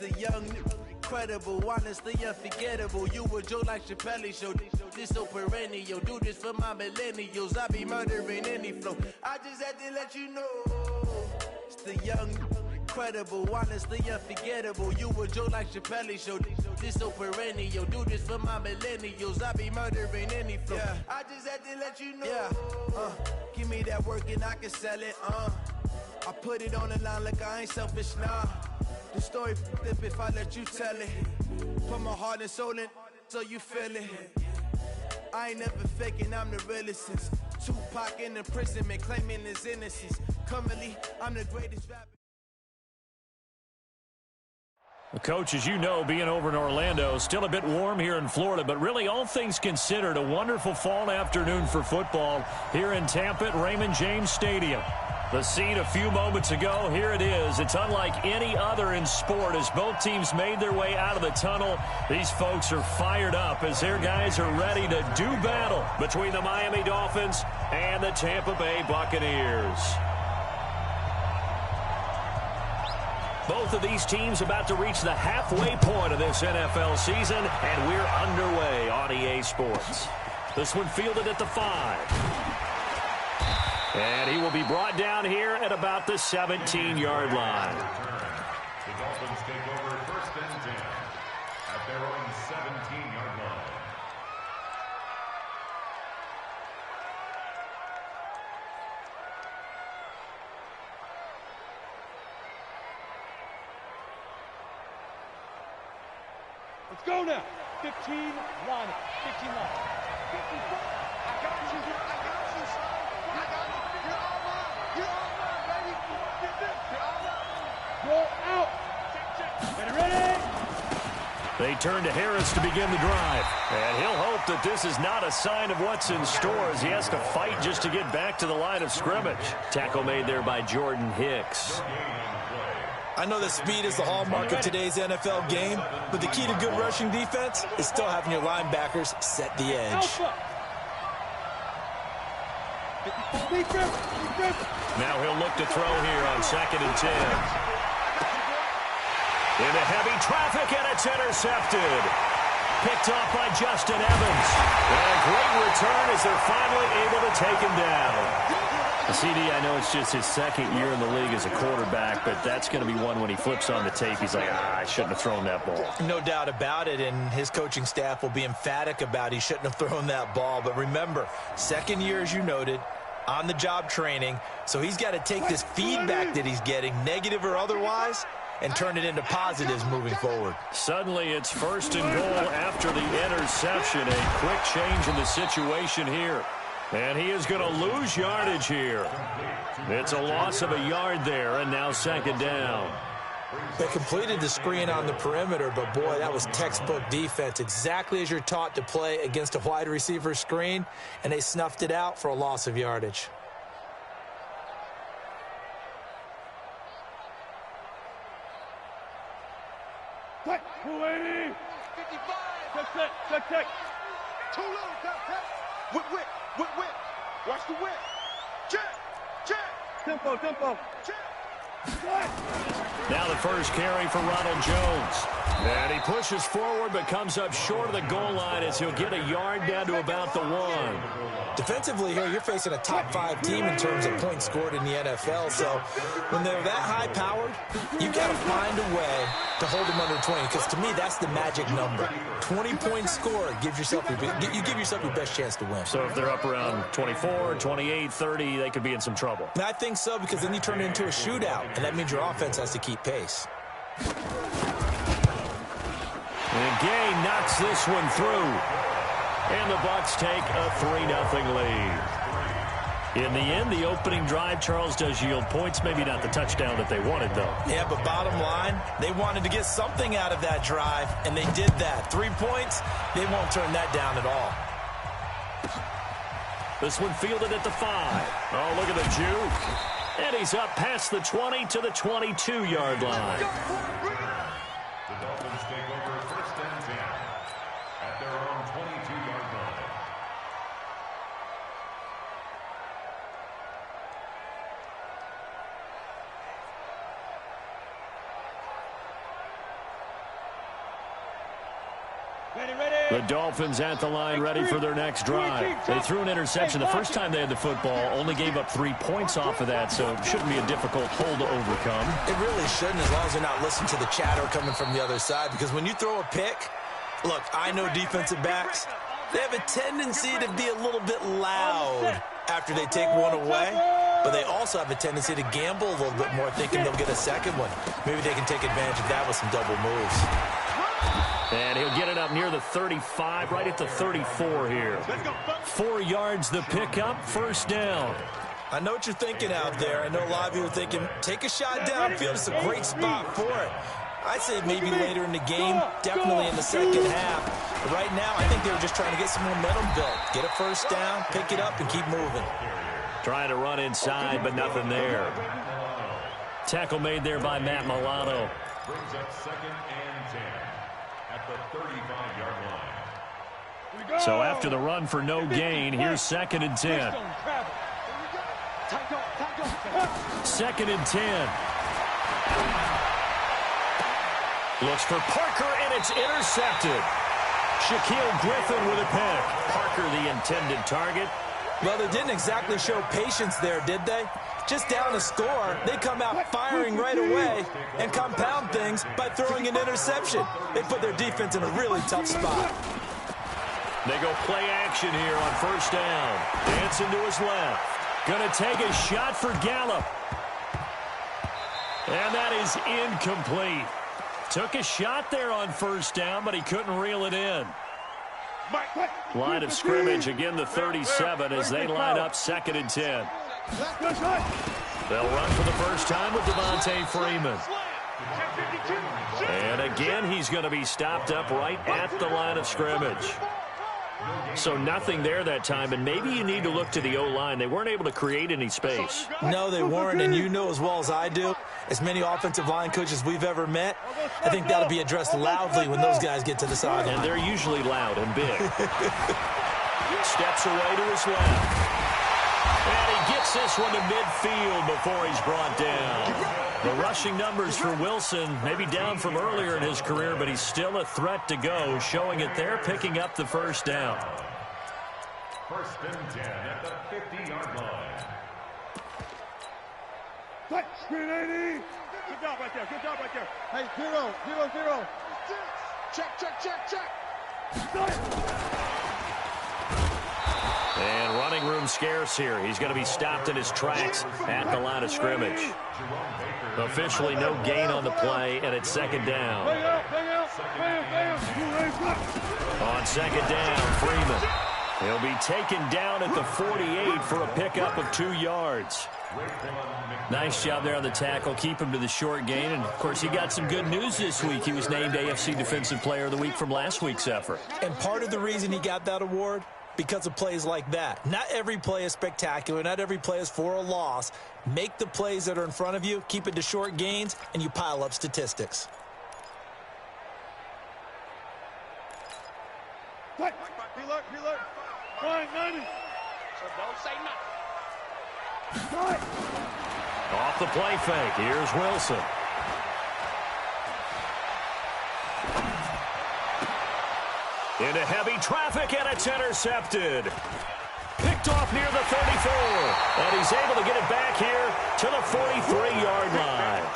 the young, incredible, honestly unforgettable. You a joke like Chappelle Show. This so perennial. Do this for my millennials. I be murdering any flow. I just had to let you know. It's the young, incredible, honestly unforgettable. You a joke like Chappelle Show. This so perennial. Do this for my millennials. I be murdering any flow. Yeah. I just had to let you know. Yeah. Give me that work and I can sell it. I put it on the line like I ain't selfish, nah. The story flip if I let you tell it. Put my heart and soul in so you feel it. I ain't never faking, I'm the realest since Tupac in imprisonment, claiming his innocence. Currently, I'm the greatest rapper. Coach, as you know, being over in Orlando, still a bit warm here in Florida, but really all things considered, a wonderful fall afternoon for football here in Tampa at Raymond James Stadium. The scene a few moments ago, here it is. It's unlike any other in sport as both teams made their way out of the tunnel. These folks are fired up as their guys are ready to do battle between the Miami Dolphins and the Tampa Bay Buccaneers. Both of these teams about to reach the halfway point of this NFL season, and we're underway on EA Sports. This one fielded at the 5. And he will be brought down here at about the 17-yard line. The Dolphins take over first and 10 at their own 17-yard line. Let's go now. 15 line. 15 line. 55. I got you, son. I got you. You're all mine. You're all mine, baby. Get this. You're all mine. Roll out. Check. Ready? They turn to Harris to begin the drive. And he'll hope that this is not a sign of what's in store as he has to fight just to get back to the line of scrimmage. Tackle made there by Jordan Hicks. I know that speed is the hallmark of today's NFL game, but the key to good rushing defense is still having your linebackers set the edge. Now he'll look to throw here on 2nd and 10. Into heavy traffic, and it's intercepted. Picked off by Justin Evans. And a great return as they're finally able to take him down. CD, I know it's just his second year in the league as a quarterback, but that's going to be one when he flips on the tape. He's like, I shouldn't have thrown that ball. No doubt about it, and his coaching staff will be emphatic about he shouldn't have thrown that ball. But remember, second year, as you noted, on-the-job training, so he's got to take this feedback that he's getting, negative or otherwise, and turn it into positives moving forward. Suddenly, it's 1st and goal after the interception. A quick change in the situation here. And he is going to lose yardage here. It's a loss of a yard there, and now 2nd down. They completed the screen on the perimeter, but boy, that was textbook defense. Exactly as you're taught to play against a wide receiver screen, and they snuffed it out for a loss of yardage. Check. 280. 55. Check. Too low. Check. Whip. Watch the whip. Check. Tempo. Check. Now the first carry for Ronald Jones. And he pushes forward but comes up short of the goal line as he'll get a yard down to about the 1. Defensively here, you're facing a top-5 team in terms of points scored in the NFL. So when they're that high-powered, you've got to find a way to hold them under 20. Because to me, that's the magic number. 20 points scored gives yourself you give yourself your best chance to win. So if they're up around 24, 28, 30, they could be in some trouble. And I think so, because then you turn it into a shootout, and that means your offense has to keep pace. And Gay knocks this one through. And the Bucs take a 3-0 lead. In the end, the opening drive, Charles, does yield points. Maybe not the touchdown that they wanted, though. Yeah, but bottom line, they wanted to get something out of that drive, and they did that. 3 points, they won't turn that down at all. This one fielded at the 5. Oh, look at the juke. And he's up past the 20 to the 22-yard line. The Dolphins take over first and 10 at their own 22-yard line. The Dolphins at the line ready for their next drive. They threw an interception the first time they had the football, only gave up 3 points off of that, so it shouldn't be a difficult hole to overcome. It really shouldn't, as long as they're not listening to the chatter coming from the other side, because when you throw a pick, look, I know defensive backs, they have a tendency to be a little bit loud after they take one away, but they also have a tendency to gamble a little bit more, thinking they'll get a second one. Maybe they can take advantage of that with some double moves. And he'll get it up near the 35, right at the 34 here. 4 yards the pickup, first down. I know what you're thinking out there. I know a lot of you are thinking, take a shot downfield. It's a great spot for it. I'd say maybe later in the game, definitely in the second half. But right now, I think they were just trying to get some momentum built. Get a first down, pick it up, and keep moving. Trying to run inside, but nothing there. Tackle made there by Matt Milano. Brings up 2nd and 10 at the 35-yard line. So after the run for no gain, here's 2nd and 10. 2nd and 10. Looks for Parker, and it's intercepted. Shaquille Griffin with a pick. Parker, the intended target. Well, they didn't exactly show patience there, did they? Just down a score, they come out firing right away and compound things by throwing an interception. They put their defense in a really tough spot. They go play action here on first down. Dancing to his left. Going to take a shot for Gallup. And that is incomplete. Took a shot there on first down, but he couldn't reel it in. Line of scrimmage, again the 37 as they line up 2nd and 10. They'll run for the first time with Devontae Freeman. And again, he's going to be stopped up right at the line of scrimmage. So nothing there that time, and maybe you need to look to the O-line. They weren't able to create any space. No, they weren't, and you know as well as I do, as many offensive line coaches we've ever met, I think that'll be addressed loudly when those guys get to the sideline. And they're usually loud and big. Steps away to his left. And he gets this one to midfield before he's brought down. The rushing numbers for Wilson, maybe down from earlier in his career, but he's still a threat to go, showing it there, picking up the first down. 1st and 10 at the 50-yard line. Screen 80. Good job right there. Good job right there. Hey, 0. Check. And running room scarce here. He's going to be stopped in his tracks at the line of scrimmage. Officially no gain on the play, and it's 2nd down. On 2nd down, Freeman. He'll be taken down at the 48 for a pickup of 2 yards. Nice job there on the tackle. Keep him to the short gain. And, of course, he got some good news this week. He was named AFC Defensive Player of the Week from last week's effort. And part of the reason he got that award, because of plays like that. Not every play is spectacular. Not every play is for a loss. Make the plays that are in front of you, keep it to short gains, and you pile up statistics. Reload. 90. So don't say nothing. Off the play fake. Here's Wilson. Into heavy traffic, and it's intercepted. Picked off near the 34. And he's able to get it back here to the 43-yard line.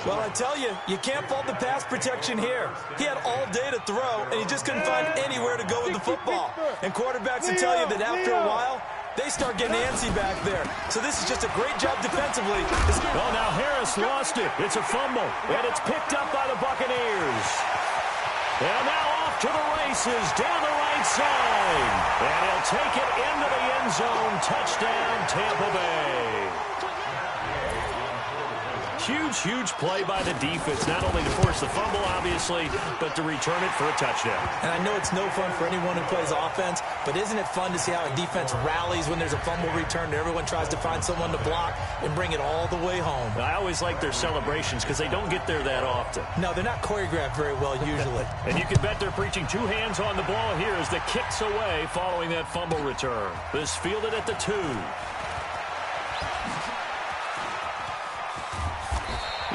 Well, I tell you, you can't fault the pass protection here. He had all day to throw, and he just couldn't find anywhere to go with the football. And quarterbacks will tell you that after a while, they start getting antsy back there. So this is just a great job defensively. Oh, now Harris lost it. It's a fumble, and it's picked up by the Buccaneers. And now off to the races down the right side. And he'll take it into the end zone. Touchdown, Tampa Bay. Huge play by the defense, not only to force the fumble, obviously, but to return it for a touchdown. And I know it's no fun for anyone who plays offense, but isn't it fun to see how a defense rallies when there's a fumble return and everyone tries to find someone to block and bring it all the way home? I always like their celebrations because they don't get there that often. No, they're not choreographed very well usually. And you can bet they're preaching 2 hands on the ball here as the kick's away following that fumble return. This fielded at the 2.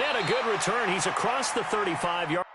And a good return. He's across the 35-yard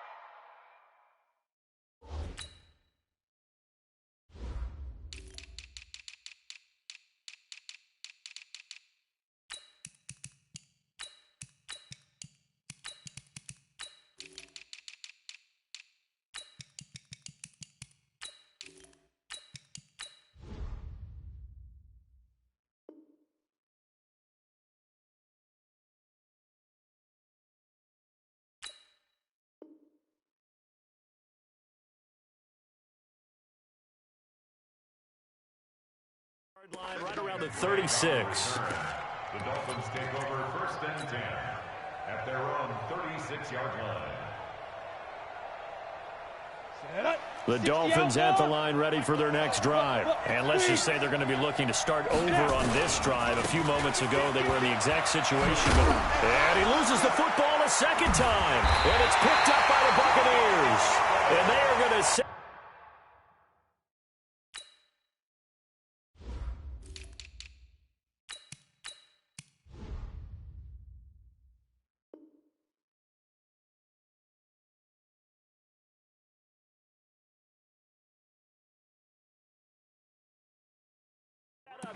Line right around the 36. The Dolphins take over 1st and 10 at their own 36-yard line. The Dolphins at the line ready for their next drive. And let's just say they're going to be looking to start over on this drive. A few moments ago, they were in the exact situation. And he loses the football a second time. And it's picked up by the Buccaneers. And they are going to...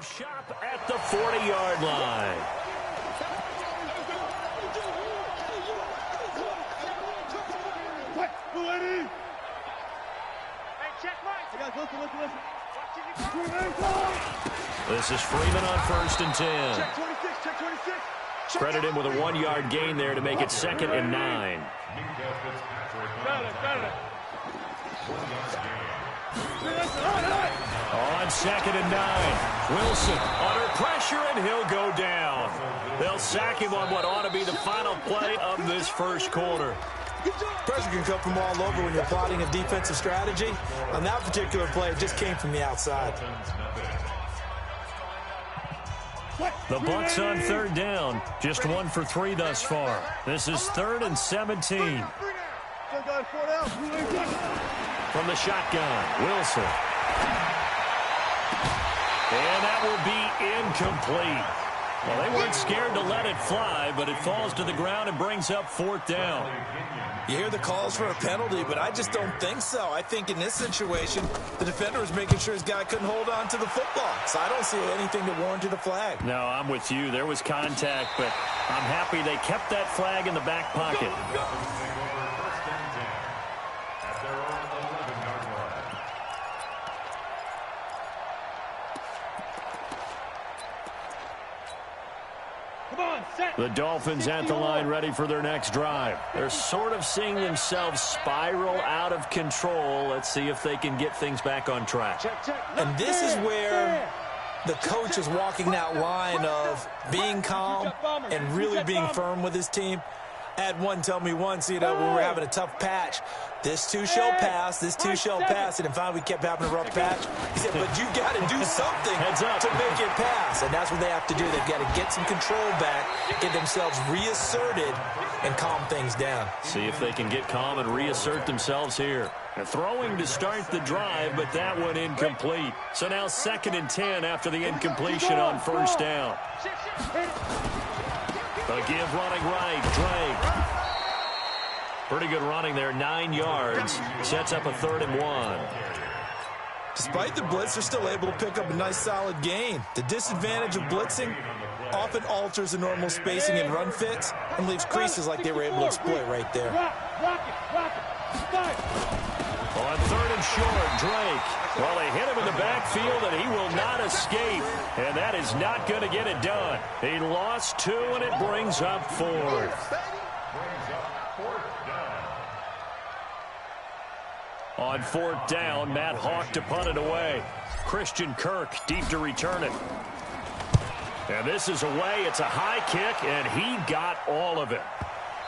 shop at the 40-yard line. This is Freeman on 1st and 10. Check 26, check 26. Credit him with a 1-yard gain there to make it 2nd and 9. On 2nd and 9, Wilson under pressure, and he'll go down. They'll sack him on what ought to be the final play of this first quarter. Pressure can come from all over when you're plotting a defensive strategy. On that particular play, it just came from the outside. The Bucs on 3rd down, just 1 for 3 thus far. This is 3rd and 17. From the shotgun, Wilson. And that will be incomplete. Well, they weren't scared to let it fly, but it falls to the ground and brings up 4th down. You hear the calls for a penalty, but I just don't think so. I think in this situation, the defender was making sure his guy couldn't hold on to the football. So I don't see anything that warranted a flag. No, I'm with you. There was contact, but I'm happy they kept that flag in the back pocket. The Dolphins at the line ready for their next drive. They're sort of seeing themselves spiral out of control. Let's see if they can get things back on track. And this is where the coach is walking that line of being calm and really being firm with his team. I had one tell me once, when we were having a tough patch, this too shall pass, this too shall pass, and finally we kept having a rough patch. He said, but you got to do something to make it pass, and that's what they have to do. They've got to get some control back, get themselves reasserted, and calm things down. See if they can get calm and reassert themselves here. Throwing to start the drive, but that one incomplete. So now 2nd and 10 after the incompletion on 1st down. The give running right, Drake. Pretty good running there, 9 yards. Sets up a 3rd and 1. Despite the blitz, they're still able to pick up a nice solid gain. The disadvantage of blitzing often alters the normal spacing and run fits and leaves creases like they were able to exploit right there. On 3rd and short, Drake. Well, they hit him in the backfield, and he will not escape. And that is not going to get it done. He lost 2, and it brings up 4th. On 4th down, Matt Hawk to punt it away. Christian Kirk deep to return it. And this is away. It's a high kick, and he got all of it.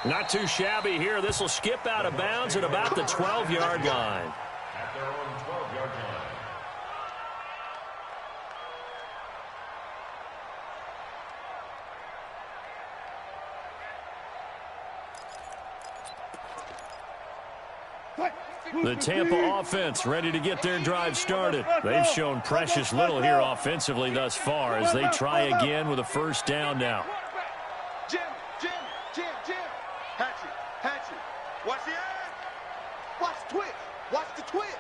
Not too shabby here. This will skip out of bounds at about the 12-yard line. At their own 12-yard line. The Tampa offense ready to get their drive started. They've shown precious little here offensively thus far as they try again with a 1st down now. Jim. Hatchet. Watch the eye. Watch the twist. Watch the twist.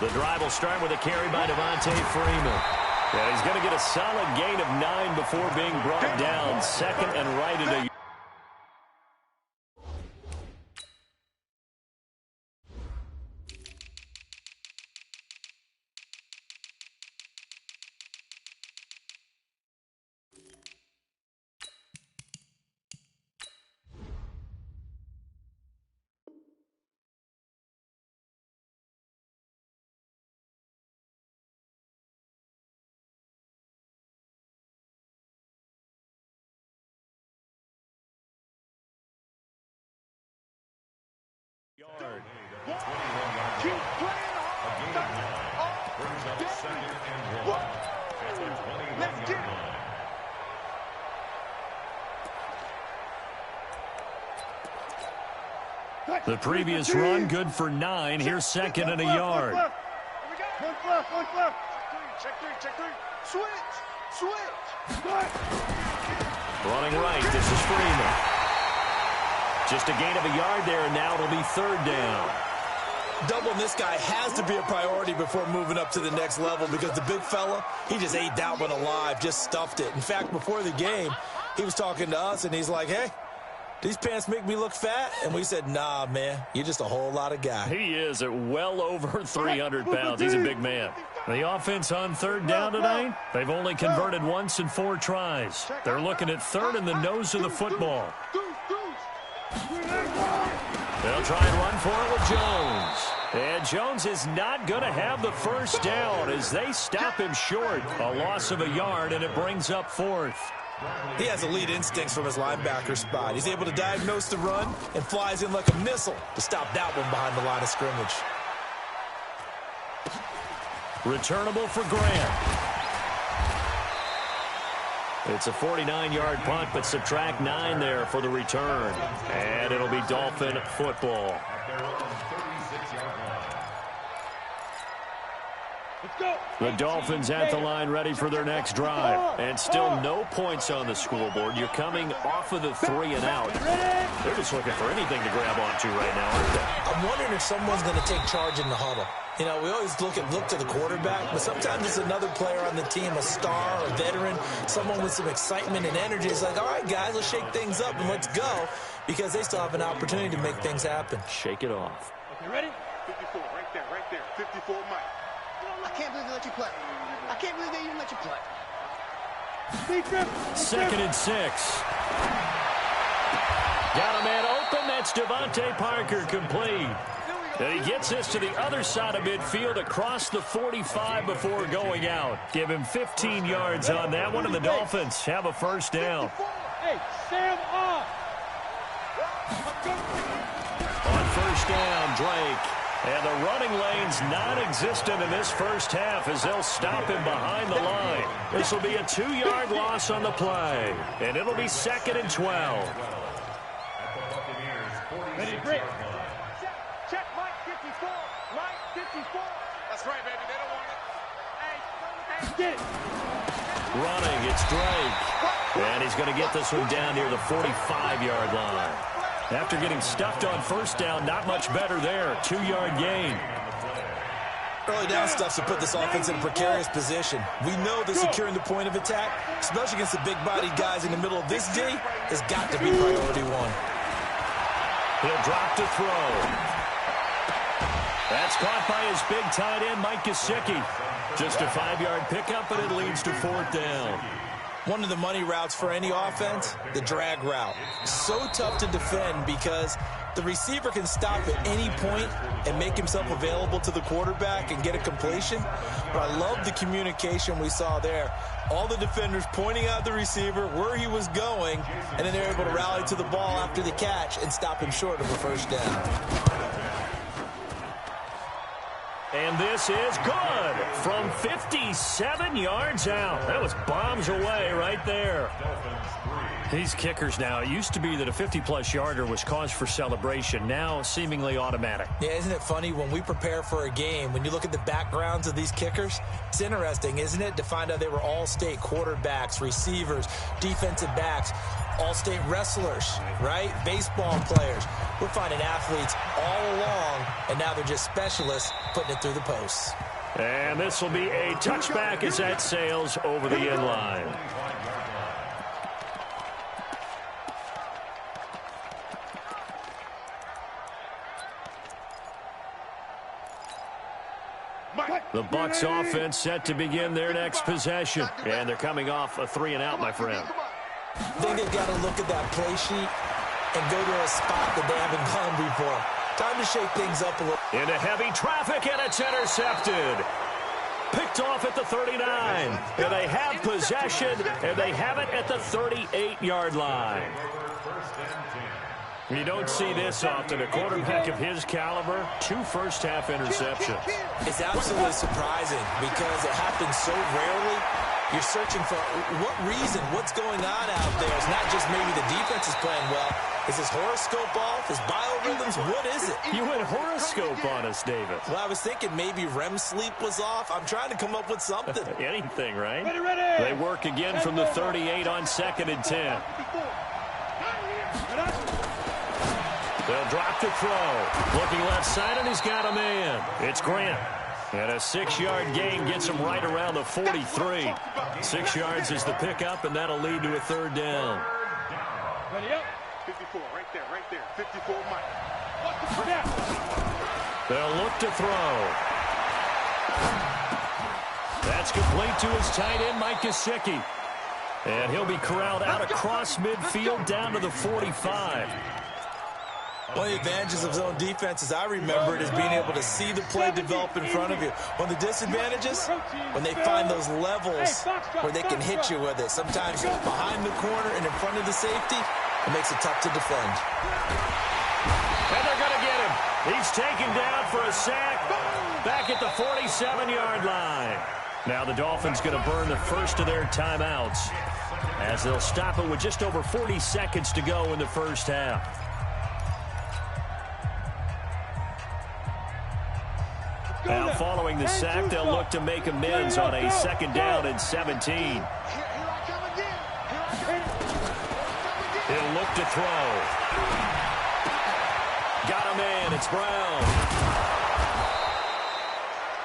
The drive will start with a carry by Devontae Freeman. Yeah, he's going to get a solid gain of 9 before being brought down. 2nd and right at a... Keep playing hard. Brings up 2nd and 1. At the 21-yard line. The previous run good for 9. Here's 2nd and a yard. One left. Check three. Switch. Running right, this is Freeman. Just a gain of a yard there, and now it'll be 3rd down. Doubling this guy has to be a priority before moving up to the next level because the big fella, he just ate that one alive, just stuffed it. In fact, before the game, he was talking to us, and he's like, hey, these pants make me look fat? And we said, nah, man, you're just a whole lot of guy. He is at well over 300 pounds. He's a big man. The offense on 3rd down tonight, they've only converted once in 4 tries. They're looking at 3rd in the nose of the football. They'll try and run for it with Jones. And Jones is not going to have the 1st down as they stop him short. A loss of a yard, and it brings up 4th. He has elite instincts from his linebacker spot. He's able to diagnose the run and flies in like a missile to stop that one behind the line of scrimmage. Returnable for Grant. It's a 49-yard punt, but subtract 9 there for the return. And it'll be Dolphin football. The Dolphins at the line ready for their next drive. And still no points on the scoreboard. You're coming off of the 3 and out. They're just looking for anything to grab onto right now, aren't they? I'm wondering if someone's going to take charge in the huddle. You know, we always look to the quarterback, but sometimes it's another player on the team, a star, a veteran, someone with some excitement and energy. It's like, all right, guys, let's shake things up and let's go, because they still have an opportunity to make things happen. Shake it off. Okay, ready? 54, right there. 54, Mike. I can't believe they let you play. I can't believe they even let you play. 2nd and 6. Got a man open. That's Devontae Parker, complete. And he gets this to the other side of midfield across the 45 before going out. Give him 15 yards on that one, and the Dolphins have a 1st down. Hey, Sam off. On 1st down, Drake. And the running lane's non-existent in this 1st half as they'll stop him behind the line. This will be a 2-yard loss on the play. And it'll be 2nd and 12. Ready, break. Check, Mike 54. Mike 54. That's right, baby. They don't want it. Hey, get it. Running, it's Drake. And he's going to get this one down near the 45-yard line. After getting stuffed on 1st down, not much better there. 2-yard gain. Early down stuff to put this offense in a precarious position. We know that securing the point of attack, especially against the big-bodied guys in the middle of this D, has got to be priority 1. He'll drop to throw. That's caught by his big tight end, Mike Gesicki. Just a 5-yard pickup, but it leads to 4th down. One of the money routes for any offense, the drag route. So tough to defend because the receiver can stop at any point and make himself available to the quarterback and get a completion. But I love the communication we saw there. All the defenders pointing out the receiver, where he was going, and then they're able to rally to the ball after the catch and stop him short of a 1st down. And this is good from 57 yards out. That was bombs away right there. These kickers now, it used to be that a 50-plus yarder was cause for celebration. Now seemingly automatic. Yeah, isn't it funny when we prepare for a game, when you look at the backgrounds of these kickers, it's interesting, isn't it, to find out they were all-state quarterbacks, receivers, defensive backs, all-state wrestlers, right? Baseball players. We're finding athletes all along, and now they're just specialists putting it through the posts. And this will be a touchback as that sails over the end line. The Bucs offense set to begin their next possession. And they're coming off a 3 and out, my friend. I think they've got to look at that play sheet and go to a spot that they haven't gone before. Time to shake things up a little. Into heavy traffic, and it's intercepted. Picked off at the 39. And they have possession, and they have it at the 38-yard line. You don't see this often. A quarterback of his caliber, 2 first-half interceptions. It's absolutely surprising because it happens so rarely. You're searching for what reason, what's going on out there. It's not just maybe the defense is playing well. Is his horoscope off? His biorhythms? What is it? You went horoscope on us, David. Well, I was thinking maybe REM sleep was off. I'm trying to come up with something. Anything, right? Ready. They work again from the 38 on 2nd and 10. They'll drop to throw. Looking left side, and he's got a man. It's Grant. And a 6-yard gain gets him right around the 43. 6 yards is the pickup, and that'll lead to a 3rd down. Ready up. 54, right there. 54, Mike. They'll look to throw. That's complete to his tight end, Mike Gesicki. And he'll be corralled out across midfield down to the 45. One of the advantages of zone defense, as I remember it, is being able to see the play develop in front of you. One of the disadvantages, when they find those levels where they can hit you with it. Sometimes behind the corner and in front of the safety, it makes it tough to defend. And they're going to get him. He's taken down for a sack back at the 47-yard line. Now the Dolphins going to burn the first of their timeouts as they'll stop it with just over 40 seconds to go in the first half. Now following the sack, they'll look to make amends on a 2nd down and 17. He'll look to throw. Got a man. It's Brown.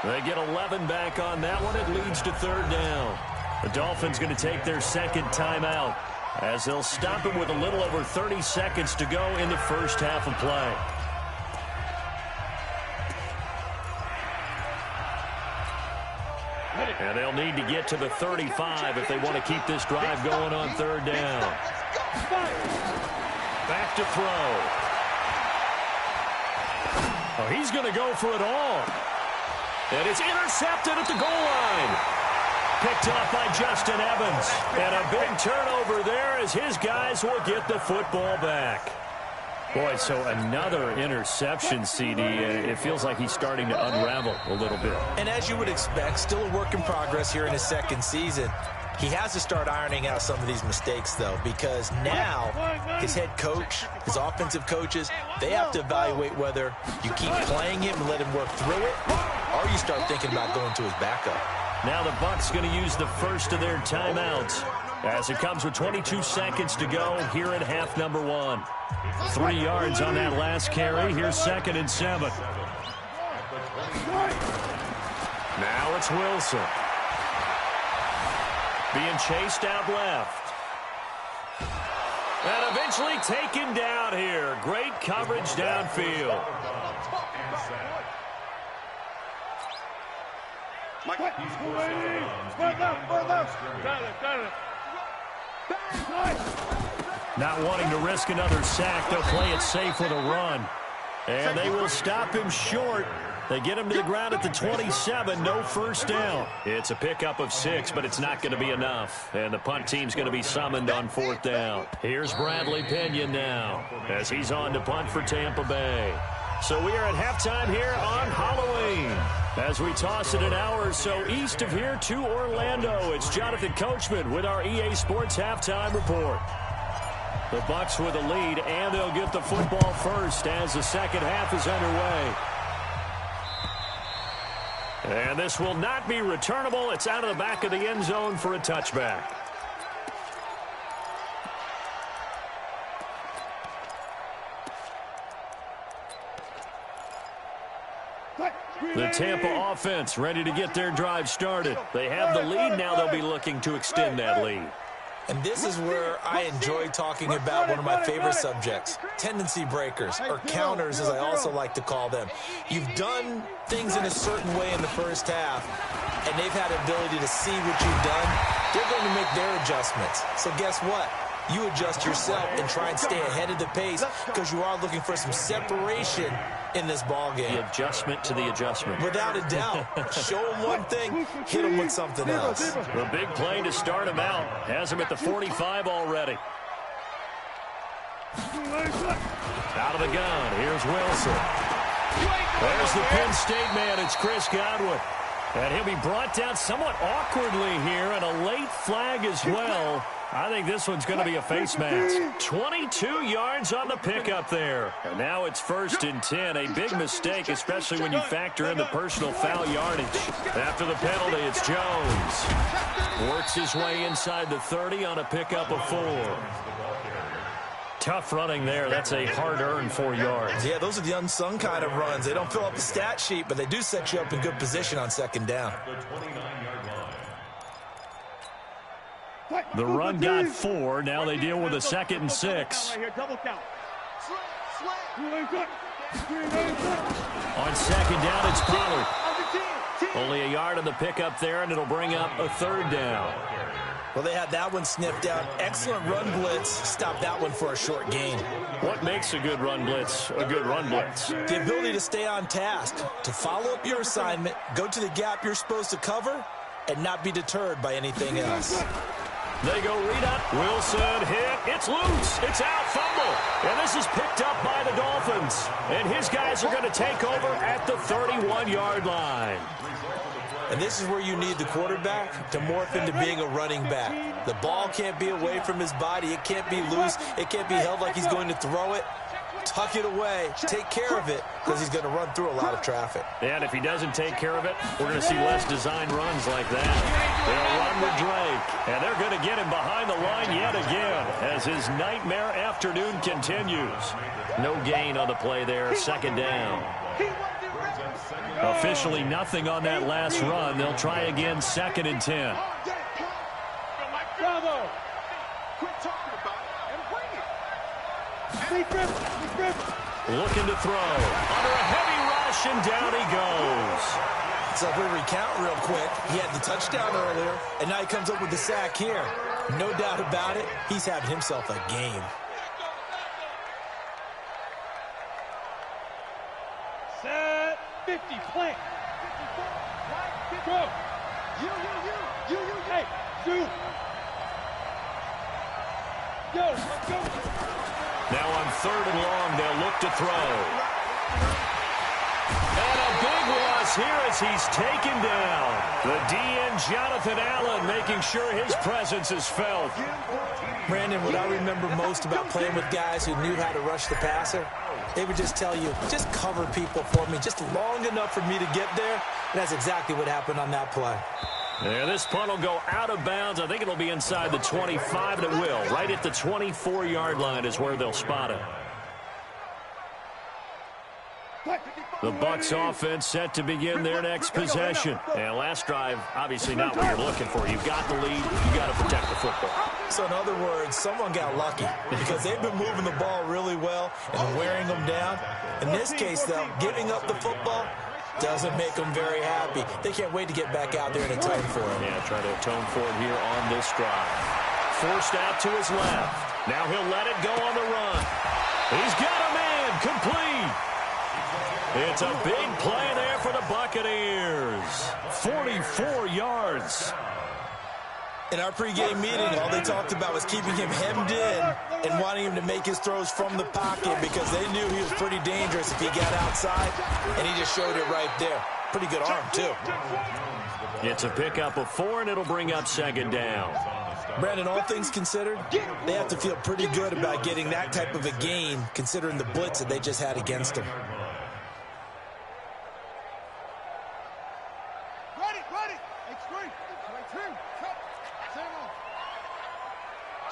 They get 11 back on that one. It leads to 3rd down. The Dolphins going to take their 2nd timeout as they'll stop it with a little over 30 seconds to go in the first half of play. And they'll need to get to the 35 if they want to keep this drive going on 3rd down. Back to throw. Oh, he's going to go for it all. And it's intercepted at the goal line. Picked up by Justin Evans. And a big turnover there as his guys will get the football back. Boy, so another interception, CD. It feels like he's starting to unravel a little bit. And as you would expect, still a work in progress here in his 2nd season. He has to start ironing out some of these mistakes, though, because now his head coach, his offensive coaches, they have to evaluate whether you keep playing him and let him work through it, or you start thinking about going to his backup. Now the Bucs going to use the first of their timeouts as it comes with 22 seconds to go here in half number 1. 3 yards on that last carry. Here's 2nd and 7. Now it's Wilson. Being chased out left. And eventually taken down here. Great coverage downfield. Not wanting to risk another sack, they'll play it safe with a run. And they will stop him short. They get him to the ground at the 27, no 1st down. It's a pickup of 6, but it's not going to be enough. And the punt team's going to be summoned on 4th down. Here's Bradley Pinion now as he's on to punt for Tampa Bay. So we are at halftime here on Halloween. As we toss it an hour or so east of here to Orlando, it's Jonathan Coachman with our EA Sports Halftime Report. The Bucs with a lead, and they'll get the football first as the 2nd half is underway. And this will not be returnable. It's out of the back of the end zone for a touchback. The Tampa offense ready to get their drive started. They have the lead. Now they'll be looking to extend that lead. And this is where I enjoy talking about one of my favorite subjects, tendency breakers, or counters as I also like to call them. You've done things in a certain way in the first half, and they've had the ability to see what you've done. They're going to make their adjustments. So guess what? You adjust yourself and try and stay ahead of the pace because you are looking for some separation in this ball game. The adjustment to the adjustment. Without a doubt. Show them one thing, hit them with something else. The big play to start him out. Has him at the 45 already. Out of the gun, here's Wilson. There's the Penn State man, it's Chris Godwin. And he'll be brought down somewhat awkwardly here, and a late flag as well. I think this one's going to be a face mask. 22 yards on the pickup there. And now it's 1st and 10. A big mistake, especially when you factor in the personal foul yardage. After the penalty, it's Jones. Works his way inside the 30 on a pickup of 4. Tough running there. That's a hard-earned 4 yards. Yeah, those are the unsung kind of runs. They don't fill up the stat sheet, but they do set you up in good position on 2nd down. The run got 4. Now they deal with a 2nd and 6. On 2nd down, it's Pollard. Only a yard on the pickup there, and it'll bring up a 3rd down. Well, they had that one sniffed out. Excellent run blitz. Stop that one for a short gain. What makes a good run blitz a good run blitz? The ability to stay on task, to follow up your assignment, go to the gap you're supposed to cover, and not be deterred by anything else. They go read up. Wilson hit. It's loose. It's out. Fumble. And this is picked up by the Dolphins. And his guys are going to take over at the 31-yard line. And this is where you need the quarterback to morph into being a running back. The ball can't be away from his body. It can't be loose. It can't be held like he's going to throw it. Tuck it away. Take care of it, because he's going to run through a lot of traffic. And if he doesn't take care of it, we're going to see less design runs like that. They'll run with Drake, and they're going to get him behind the line yet again as his nightmare afternoon continues. No gain on the play there, 2nd down. Officially nothing on that last run. They'll try again, 2nd and 10. Bravo! Quit talking about it and bring it. Looking to throw. Under a heavy rush, and down he goes. So if we recount real quick, he had the touchdown earlier, and now he comes up with the sack here. No doubt about it, he's having himself a game. Set 50, plant. Go. You. Hey, shoot. Yo, let's go. Now on 3rd and long, they'll look to throw. And a big loss here as he's taken down. The DN, Jonathan Allen, making sure his presence is felt. Brandon, what I remember most about playing with guys who knew how to rush the passer, they would just tell you, just cover people for me, just long enough for me to get there. And that's exactly what happened on that play. Yeah, this punt will go out of bounds. I think it'll be inside the 25, and it will. Right at the 24-yard line is where they'll spot it. The Bucs offense set to begin their next possession. And last drive, obviously not what you're looking for. You've got the lead. You've got to protect the football. So in other words, someone got lucky because they've been moving the ball really well and wearing them down. In this case, though, giving up the football doesn't make them very happy. They can't wait to get back out there and atone for it. Yeah, try to atone for it here on this drive. Forced out to his left. Now he'll let it go on the run. He's got a man complete. It's a big play there for the Buccaneers. 44 yards. In our pregame meeting, all they talked about was keeping him hemmed in and wanting him to make his throws from the pocket because they knew he was pretty dangerous if he got outside, and he just showed it right there. Pretty good arm, too. It's a pickup of 4, and it'll bring up 2nd down. Brandon, all things considered, they have to feel pretty good about getting that type of a gain considering the blitz that they just had against them.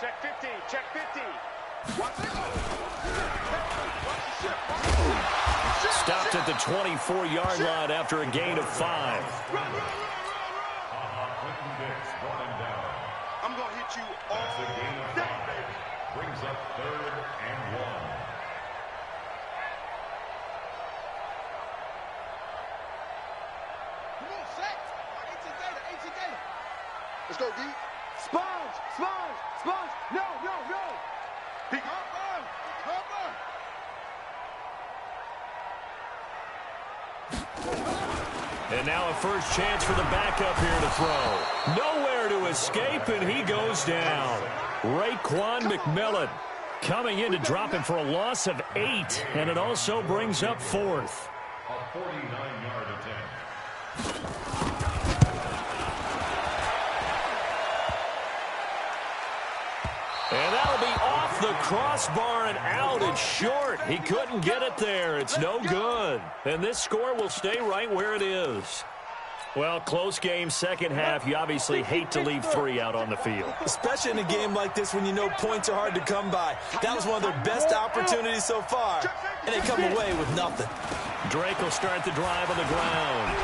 Check 50, check 50. Stopped at the 24-yard line after a gain of 5. I'm going to hit you all day. Brings up 3rd and 1. Come on, set. 18 data. Let's go, D. Sponge. No. Cover. And now a first chance for the backup here to throw. Nowhere to escape, and he goes down. Raekwon McMillan. Coming in to drop him for a loss of 8, and it also brings up 4th. A 49-yard attempt. And that'll be off the crossbar and out. It's short. He couldn't get it there. It's no good. And this score will stay right where it is. Well, close game, second half. You obviously hate to leave 3 out on the field. Especially in a game like this when you know points are hard to come by. That was one of their best opportunities so far, and they come away with nothing. Drake will start the drive on the ground.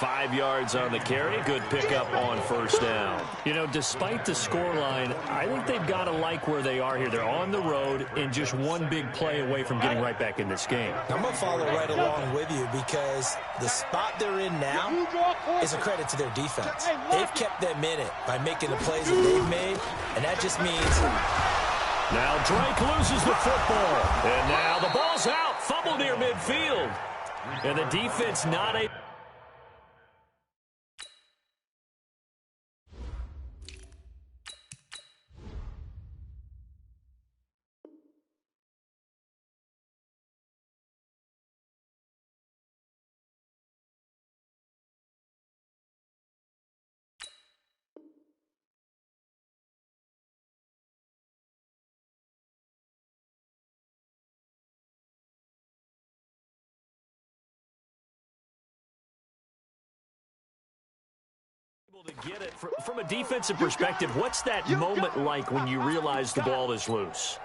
5 yards on the carry. Good pickup on first down. You know, despite the scoreline, I think they've got to like where they are here. They're on the road and just one big play away from getting right back in this game. I'm going to follow right along with you because the spot they're in now is a credit to their defense. They've kept them in it by making the plays that they've made, and that just means... Now Drake loses the football. And now the ball's out. Fumble near midfield. And the defense not able... to get it. From a defensive perspective, what's that moment like when you realize the ball is loose?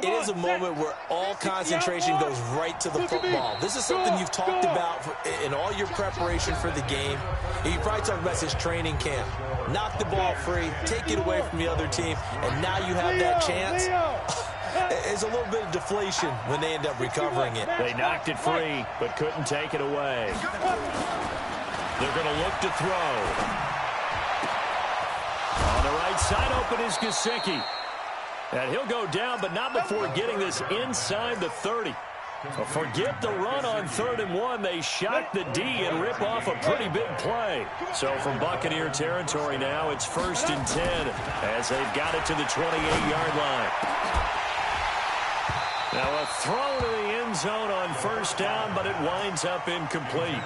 It is a moment where all concentration goes right to the football. This is something you've talked about in all your preparation for the game. You probably talked about since training camp. Knock the ball free, take it away from the other team, and now you have that chance. It's a little bit of deflation when they end up recovering it. They knocked it free, but couldn't take it away. They're going to look to throw. On the right side open is Gesicki. And he'll go down, but not before getting this inside the 30. Forget the run on 3rd and 1. They shock the D and rip off a pretty big play. So from Buccaneer territory now, it's 1st and 10 as they've got it to the 28-yard line. Now a throw to the end zone on first down, but it winds up incomplete.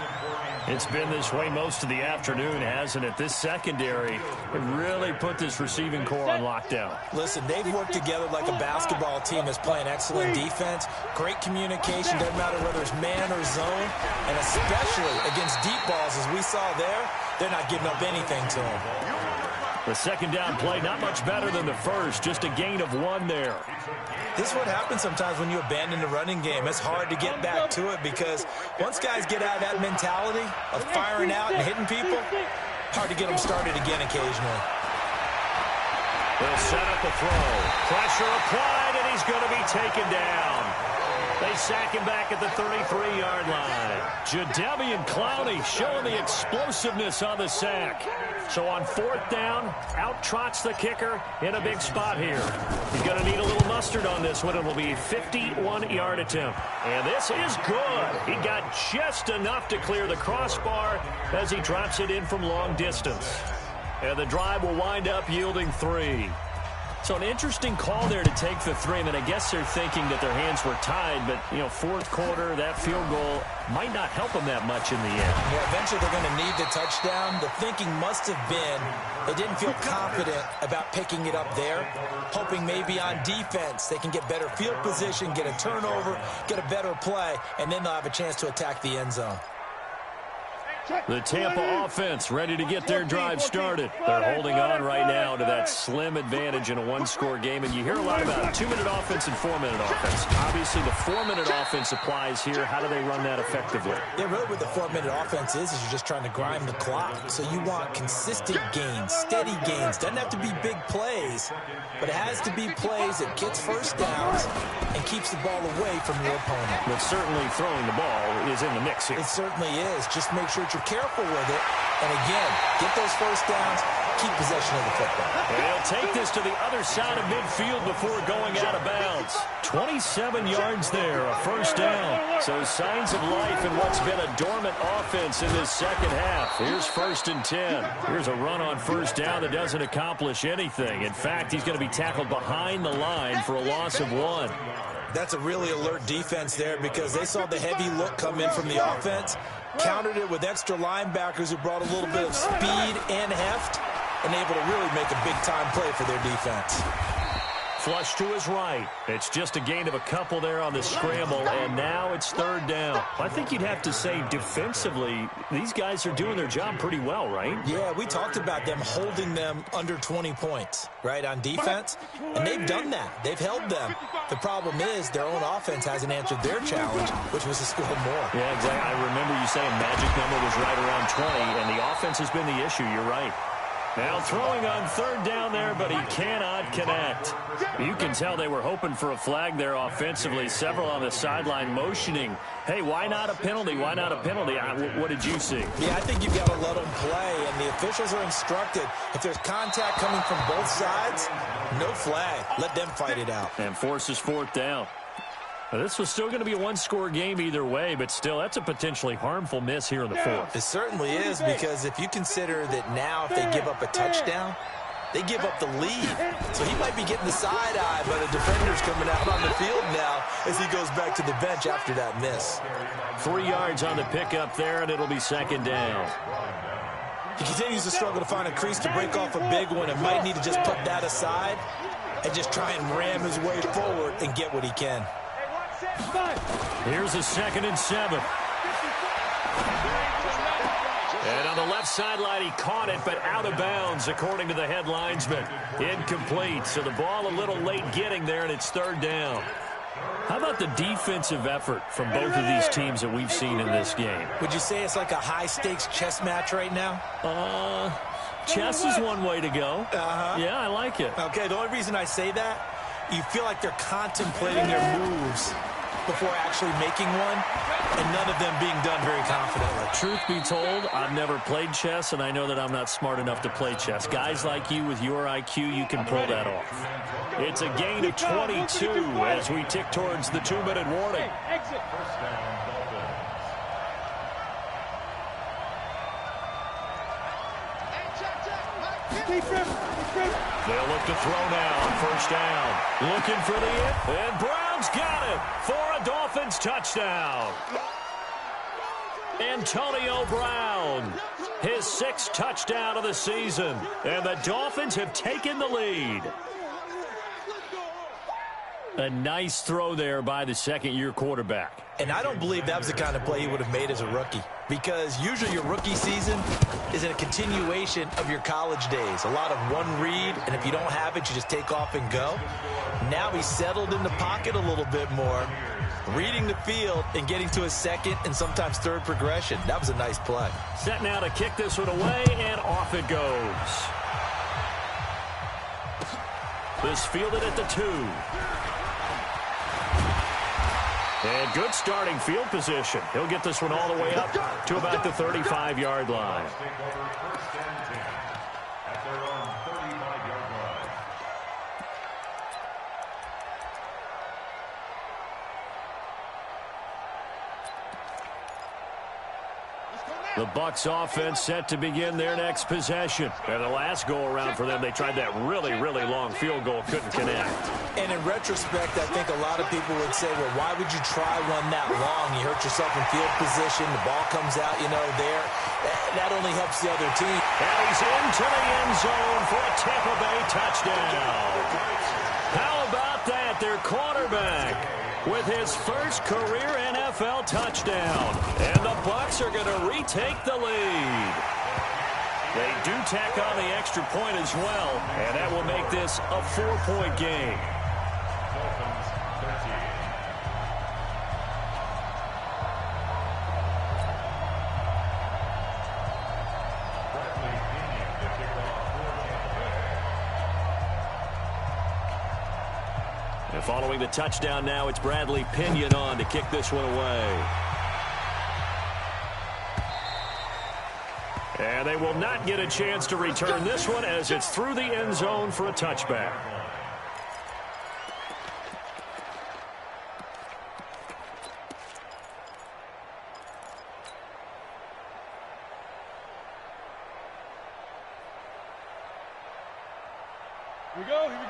It's been this way most of the afternoon, hasn't it? This secondary really put this receiving core on lockdown. Listen, they've worked together like a basketball team that's playing excellent defense, great communication, doesn't matter whether it's man or zone, and especially against deep balls, as we saw there, they're not giving up anything to them. The second down play, not much better than the first, just a gain of 1 there. This is what happens sometimes when you abandon the running game. It's hard to get back to it because once guys get out of that mentality of firing out and hitting people, hard to get them started again occasionally. They'll set up the throw. Pressure applied, and he's going to be taken down. They sack him back at the 33-yard line. Jadeveon Clowney showing the explosiveness on the sack. So on 4th down, out trots the kicker in a big spot here. He's going to need a little mustard on this one. It will be a 51-yard attempt. And this is good. He got just enough to clear the crossbar as he drops it in from long distance. And the drive will wind up yielding 3. So an interesting call there to take the 3. I mean, I guess they're thinking that their hands were tied, but, you know, 4th quarter, that field goal might not help them that much in the end. Yeah, eventually they're going to need the touchdown. The thinking must have been they didn't feel confident about picking it up there, hoping maybe on defense they can get better field position, get a turnover, get a better play, and then they'll have a chance to attack the end zone. The Tampa offense ready to get their drive started. They're holding on right now to that slim advantage in a 1-score game. And you hear a lot about 2-minute offense and 4-minute offense. Obviously, the 4-minute offense applies here. How do they run that effectively? Yeah, really what the 4-minute offense is you're just trying to grind the clock. So you want consistent gains, steady gains. Doesn't have to be big plays, but it has to be plays that gets first downs and keeps the ball away from your opponent. But certainly throwing the ball is in the mix here. It certainly is. Just make sure that you're careful with it. And again, get those first downs, keep possession of the football. And he'll take this to the other side of midfield before going out of bounds. 27 yards there, a first down. So signs of life in what's been a dormant offense in this second half. Here's 1st and 10. Here's a run on first down that doesn't accomplish anything. In fact, he's going to be tackled behind the line for a loss of 1. That's a really alert defense there because they saw the heavy look come in from the offense, countered it with extra linebackers who brought a little bit of speed and heft, and able to really make a big-time play for their defense. Flush to his right. It's just a gain of a couple there on the scramble, and now it's 3rd down. I think you'd have to say defensively, these guys are doing their job pretty well, right? Yeah, we talked about them holding them under 20 points, right, on defense, and they've done that. They've held them. The problem is their own offense hasn't answered their challenge, which was to score more. Yeah, exactly. I remember you saying magic number was right around 20, and the offense has been the issue. You're right. Now throwing on 3rd down there, but he cannot connect. You can tell they were hoping for a flag there offensively. Several on the sideline motioning, hey, why not a penalty? Why not a penalty? What did you see? Yeah, I think you've got to let them play, and the officials are instructed, if there's contact coming from both sides, no flag. Let them fight it out. And forces 4th down. Now, this was still going to be a one-score game either way, but still, that's a potentially harmful miss here in the 4th. It certainly is, because if you consider that now if they give up a touchdown, they give up the lead. So he might be getting the side eye, but a defender's coming out on the field now as he goes back to the bench after that miss. 3 yards on the pickup there, and it'll be 2nd down. He continues to struggle to find a crease to break off a big one and might need to just put that aside and just try and ram his way forward and get what he can. Here's a 2nd and 7. And on the left sideline, he caught it, but out of bounds, according to the head linesman. Incomplete, so the ball a little late getting there, and it's 3rd down. How about the defensive effort from both of these teams that we've seen in this game? Would you say it's like a high-stakes chess match right now? Chess is one way to go. Yeah, I like it. Okay, the only reason I say that, you feel like they're contemplating their moves before actually making one, and none of them being done very confidently. Truth be told, I've never played chess, and I know that I'm not smart enough to play chess. Guys like you with your IQ, you can pull that off. It's a gain of 22 as we tick towards the 2-minute warning. They'll look to throw now on 1st down. Looking for the and Brown's got it for a Dolphins touchdown. Antonio Brown, his 6th touchdown of the season, and the Dolphins have taken the lead. A nice throw there by the 2nd-year quarterback. And I don't believe that was the kind of play he would have made as a rookie, because usually your rookie season is in a continuation of your college days. A lot of one read, and if you don't have it, you just take off and go. Now he's settled in the pocket a little bit more, reading the field and getting to his 2nd and sometimes 3rd progression. That was a nice play. Set now to kick this one away, and off it goes. This fielded at the 2. And good starting field position. He'll get this one all the way up to about the 35-yard line. The Bucs offense set to begin their next possession. And the last go-around for them, they tried that really, really long field goal, couldn't connect. And in retrospect, I think a lot of people would say, well, why would you try one that long? You hurt yourself in field position. The ball comes out, there. That only helps the other team. And he's into the end zone for a Tampa Bay touchdown. How about that? Their quarterback with his first career NFL touchdown. And the Bucs are going to retake the lead. They do tack on the extra point as well, and that will make this a 4-point game. And following the touchdown now, it's Bradley Pinion on to kick this one away. And they will not get a chance to return this one as it's through the end zone for a touchback.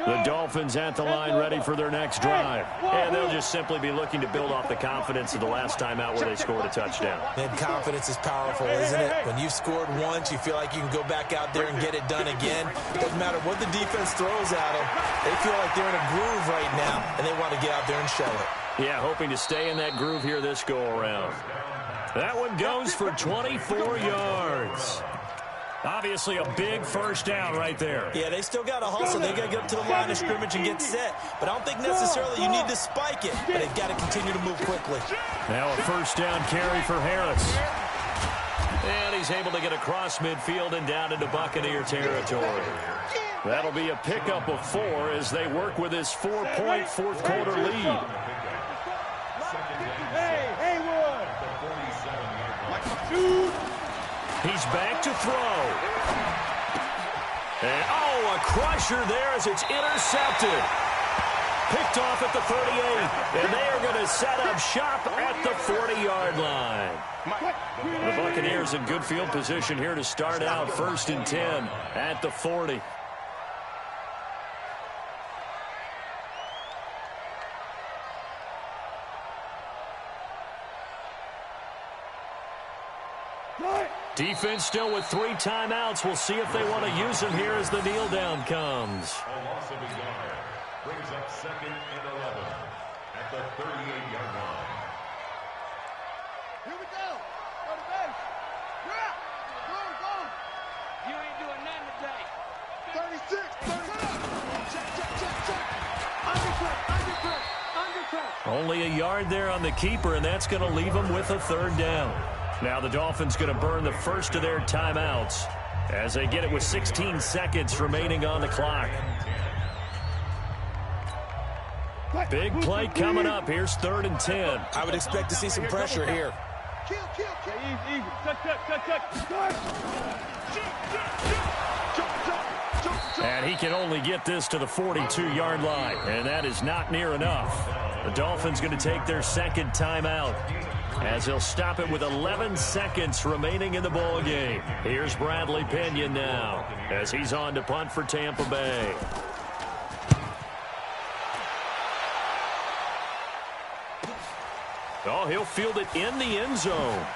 The Dolphins at the line ready for their next drive. And they'll just simply be looking to build off the confidence of the last time out where they scored a touchdown. And confidence is powerful, isn't it? When you've scored once, you feel like you can go back out there and get it done again. Doesn't matter what the defense throws at them. They feel like they're in a groove right now, and they want to get out there and show it. Yeah, hoping to stay in that groove here this go-around. That one goes for 24 yards. Obviously a big first down right there. Yeah, they still got to hustle. They got to get up to the line of scrimmage and get set. But I don't think necessarily you need to spike it. But they've got to continue to move quickly. Now a first down carry for Harris. And he's able to get across midfield and down into Buccaneer territory. That'll be a pickup of 4 as they work with his 4-point fourth-quarter lead. Hey, Haywood! He's back to throw. And, oh, a crusher there as it's intercepted. Picked off at the 38. And they are going to set up shop at the 40-yard line. The Buccaneers in good field position here to start out 1st and 10 at the 40. Defense still with 3 timeouts. We'll see if they want to use them here as the kneel down comes. A loss of a yard brings up 2nd and 11 at the 38-yard line. Here we go. Go to base. Yeah. Go. You ain't doing nothing today. 36. Check. Undercut. Only a yard there on the keeper, and that's going to leave them with a 3rd down. Now the Dolphins going to burn the first of their timeouts as they get it with 16 seconds remaining on the clock. Big play coming up. Here's 3rd and 10. I would expect to see some pressure here. Kill. Easy. Touch. And he can only get this to the 42-yard line, and that is not near enough. The Dolphins going to take their 2nd timeout as they'll stop it with 11 seconds remaining in the ball game. Here's Bradley Pinion now as he's on to punt for Tampa Bay. Oh, he'll field it in the end zone.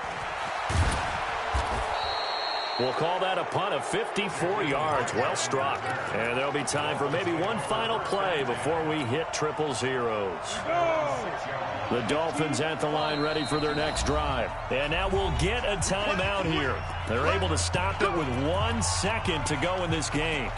We'll call that a punt of 54 yards. Well struck. And there'll be time for maybe one final play before we hit 000. The Dolphins at the line ready for their next drive. And now we'll get a timeout here. They're able to stop it with 1 second to go in this game.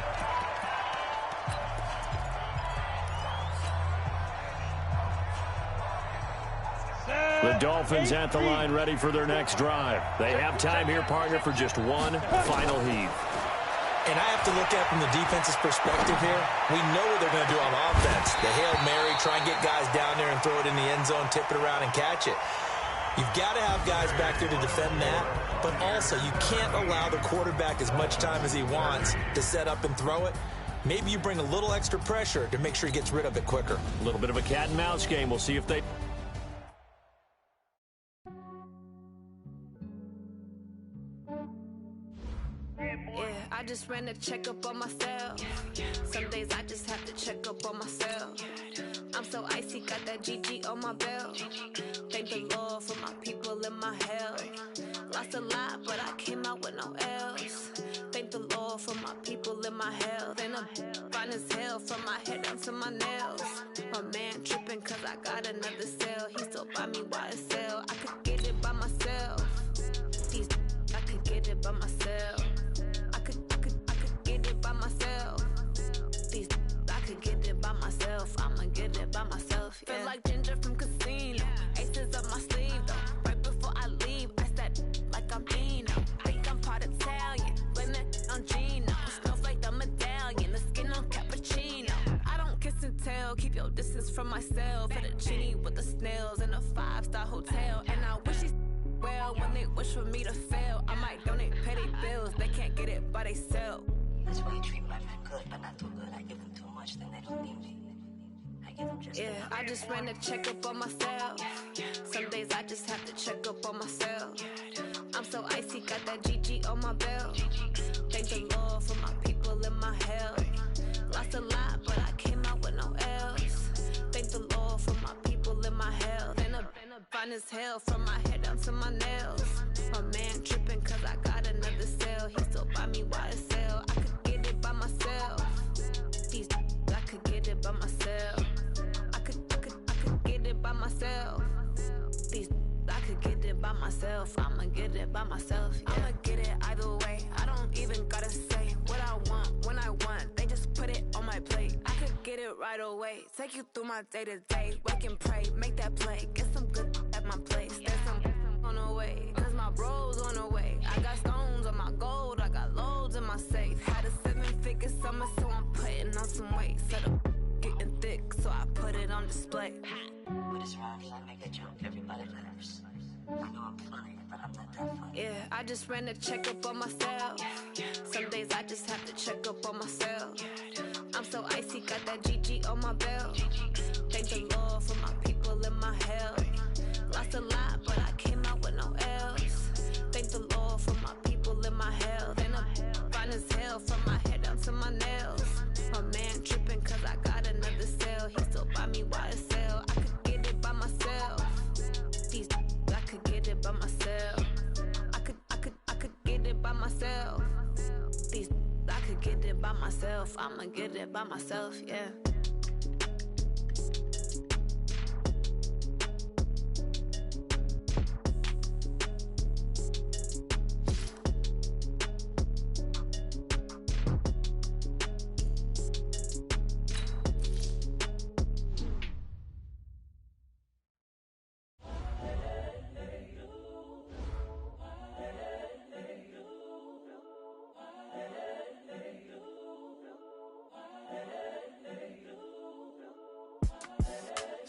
The Dolphins at the line ready for their next drive. They have time here, partner, for just one final heave. And I have to look at it from the defense's perspective here. We know what they're going to do on offense. The Hail Mary, try and get guys down there and throw it in the end zone, tip it around and catch it. You've got to have guys back there to defend that, but also you can't allow the quarterback as much time as he wants to set up and throw it. Maybe you bring a little extra pressure to make sure he gets rid of it quicker. A little bit of a cat and mouse game. We'll see if they... I just ran a checkup on myself. Some days I just have to check up on myself. I'm so icy, got that GG on my belt. Thank the Lord for my people and my health. Lost a lot, but I came out with no else. Thank the Lord for my people and my health. And I'm fine as hell from my head down to my nails. My man tripping cause I got another cell. He still buy me YSL. I could get it by myself. I could get it by myself. I could get it by myself. I could get it by myself. I'ma get it by myself. Yeah. Feel like Ginger from Casino. Aces up my sleeve though. Right before I leave, I said like I'm Dino. Think I'm part Italian. Blame it on Gino. Smells like the medallion. The skin on cappuccino. I don't kiss and tell. Keep your distance from myself. Fettuccine with the snails in a 5-star hotel. And I wish he's well when they wish for me to fail. I might donate, pay their bills. They can't get it by they self. That's why you treat my friend good, but not too good. I give them too much, then they don't need me. I give them just enough. I just ran a checkup on myself. Some days I just have to check up on myself. I'm so icy, got that GG on my belt. Thank the Lord for my people in my health. Lost a lot, but I came out with no else. Thank the Lord for my people in my health. And I'm fine as hell from my head down to my nails. My man tripping cause I got another cell. He still buy me YSL. I could get it by myself. These I could get it by myself. I could get it by myself. These I could get it by myself. I'ma get it by myself. Yeah. I'ma get it either way. I don't even gotta say what I want when I want. They just put it on my plate. I could get it right away. Take you through my day to day. Wake and pray, make that play. Get some good at my place. There's some on the way. Cause my bro's on the way. I got stones on my gold. I got loads in my safe. Had a 7-figure summer, so I'm putting on some weight. Set up getting thick, so I put it on display. With this round, I make a joke. Everybody laughs. I know I'm funny, but I'm not that funny. Yeah, I just ran a checkup on myself. Some days I just have to check up on myself. I'm so icy, got that GG on my belt. Thank the Lord for my people in my health. Lost a lot, but I came out with no else. Thank the Lord for my people in my health. And I'm fine as hell from my head down to my nails. My man tripping cause I got another cell. He still buy me YSL. I could get it by myself. These I could get it by myself. I could get it by myself. These I could get it by myself. I'ma get it by myself, yeah.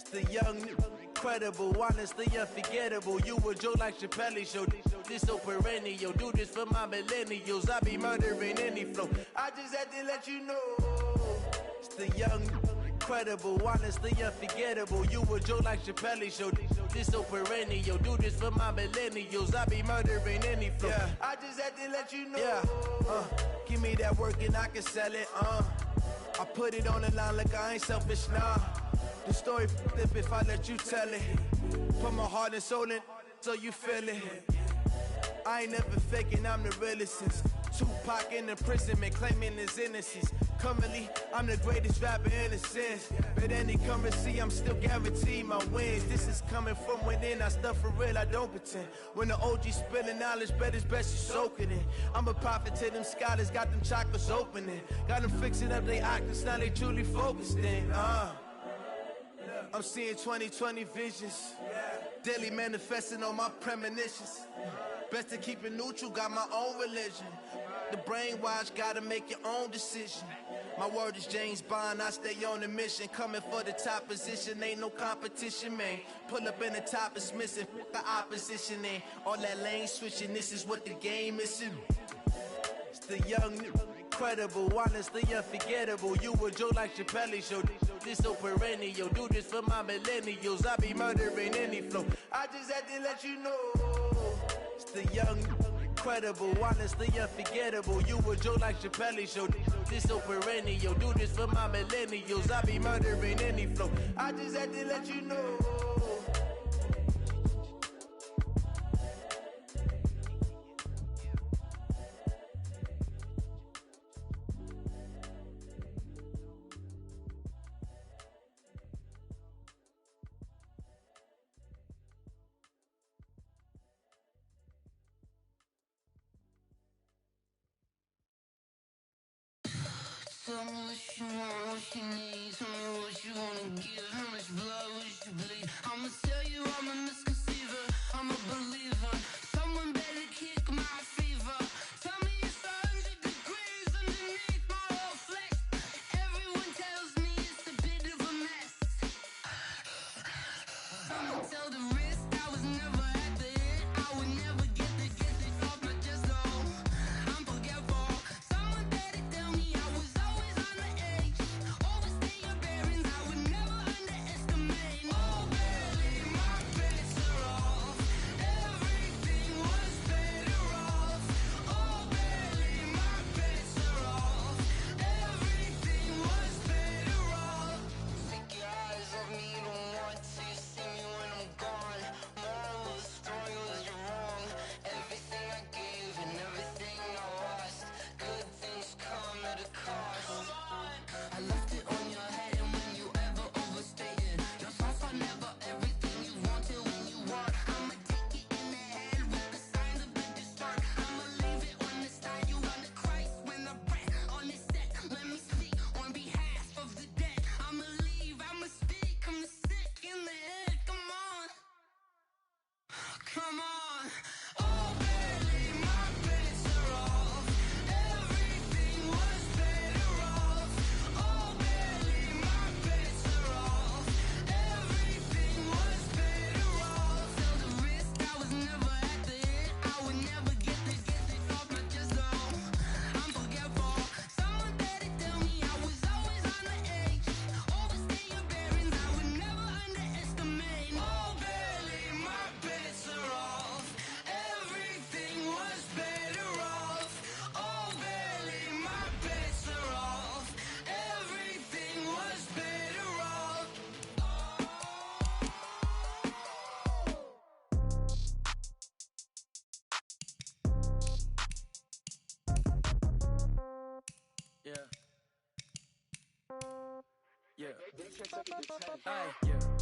The young, incredible, honestly unforgettable. You a Joe like Chappelle show. This so perennial. Do this for my millennials. I be murdering any flow. I just had to let you know. It's the young, incredible, honestly unforgettable. You a Joe like Chappelle show. This so perennial. Do this for my millennials. I be murdering any flow. Yeah. I just had to let you know. Yeah. Give me that work and I can sell it. I put it on the line like I ain't selfish, nah. The story flip if I let you tell it. Put my heart and soul in so you feel it. I ain't never faking, I'm the realest since Tupac in imprisonment, claiming his innocence. Currently, I'm the greatest rapper in a sense. But any currency, I'm still guaranteed my wins. This is coming from within, I stuff for real, I don't pretend. When the OG spilling knowledge, bet it's best you soak it in. I'm a prophet to them scholars, got them chakras opening. Got them fixing up they octaves, now they truly focused in. I'm seeing 2020 visions. Daily manifesting on my premonitions. Best to keep it neutral, got my own religion. The brainwash, gotta make your own decision. My word is James Bond, I stay on the mission. Coming for the top position, ain't no competition, man. Pull up in the top, it's missing, the opposition ain't. All that lane switching, this is what the game is. It's the young, incredible, honestly unforgettable. You a Joe like Chappelle show. This so perennial. Do this for my millennials. I be murdering any flow. I just had to let you know. It's the young, incredible, honestly unforgettable. You a Joe like Chappelle show. This so perennial. Do this for my millennials. I be murdering any flow. I just had to let you know. Tell me what you want, what you need. Tell me what you wanna give. How much blood would you bleed? I'ma tell you I'm a misconceiver. I'm a believer. Someone better kick my fever. Tell me it's 100 degrees underneath my whole flesh. Everyone tells me it's a bit of a mess. I'ma tell the risk I was never at the end. I would never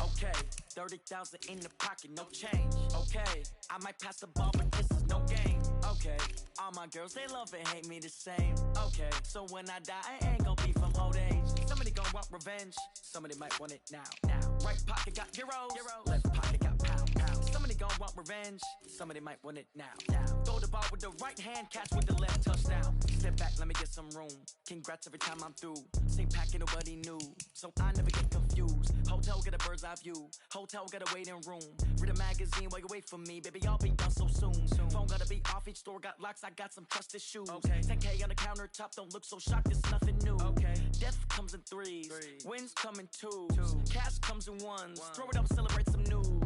Okay, 30,000 in the pocket, no change. Okay, I might pass the ball, but this is no game. Okay, all my girls, they love and hate me the same. Okay, so when I die, I ain't gon' be from old age. Somebody gon' want revenge, somebody might want it now. Right pocket got euros, left pocket got pound. Somebody gon' want revenge, somebody might want it now. Throw the ball with the right hand, catch with the left, touchdown. Step back, let me get some room. Congrats every time I'm through. Same packet, nobody knew, so I never get confused. Hotel get a bird's eye view. Hotel got a waiting room. Read a magazine while you wait for me, baby. I'll be done so soon. Phone gotta be off. Each store got locks. I got some trusted shoes. 10K on the countertop. Don't look so shocked. It's nothing new. Death comes in threes. Wins come in twos. Cash comes in ones. Throw it up, celebrate some news.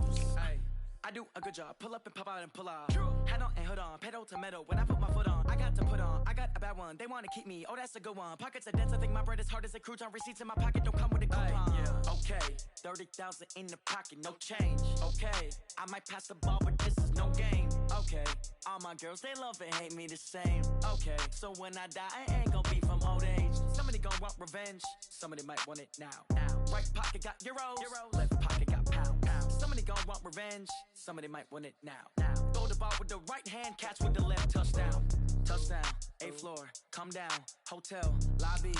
I do a good job. Pull up and pop out and pull out. Head on and hood on. Pedal to metal. When I put my foot on, I got to put on. I got a bad one. They want to keep me. Oh, that's a good one. Pockets are dense. I think my bread is hard as a crouton. Receipts in my pocket don't come with a coupon. Okay, 30,000 in the pocket, no change. Okay, I might pass the ball, but this is no game. Okay, all my girls, they love and hate me the same. Okay, so when I die, I ain't gon' be from old age. Somebody gon' want revenge. Somebody might want it now. Right pocket got euros. Left pocket got pound. Somebody gon' want revenge. Somebody might want it now. Throw the ball with the right hand, catch with the left, touchdown. Touchdown, 8th floor, come down, hotel, lobby.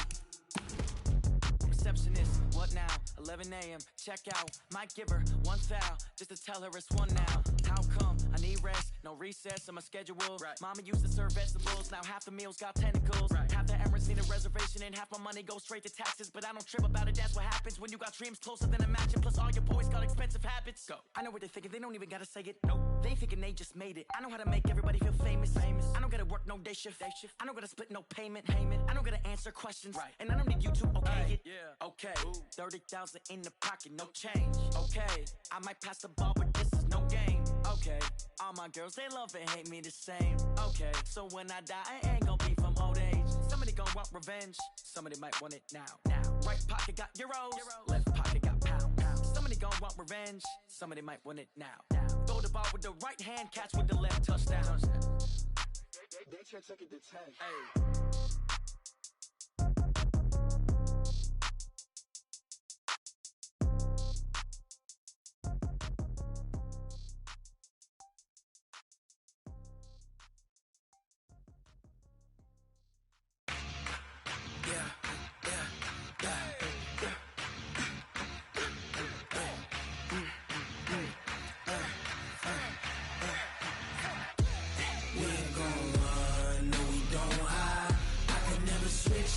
Receptionist, what now? 11 a.m., check out. Might give her one foul, just to tell her it's one now. How come? I need rest, no recess in my schedule. Mama used to serve vegetables, now half the meals got tentacles. Half the Emirates need a reservation and half my money goes straight to taxes. But I don't trip about it, that's what happens when you got dreams closer than a matching. Plus all your boys got expensive habits. Go. I know what they're thinking, they don't even gotta say it. Nope. They thinking they just made it. I know how to make everybody feel famous. I don't gotta work no day shift. I don't gotta split no payment. I don't gotta answer questions. And I don't need you to okay it. Okay, 30,000 in the pocket, no change. Okay, I might pass the ball, but this is no game. Okay, all my girls, they love and hate me the same. Okay, so when I die, I ain't gon' be from old age. Somebody gon' want revenge, somebody might want it now. Right pocket got euros, left pocket got pound. Somebody gon' want revenge, somebody might want it now. Throw the ball with the right hand, catch with the left, touchdown. They check it to 10.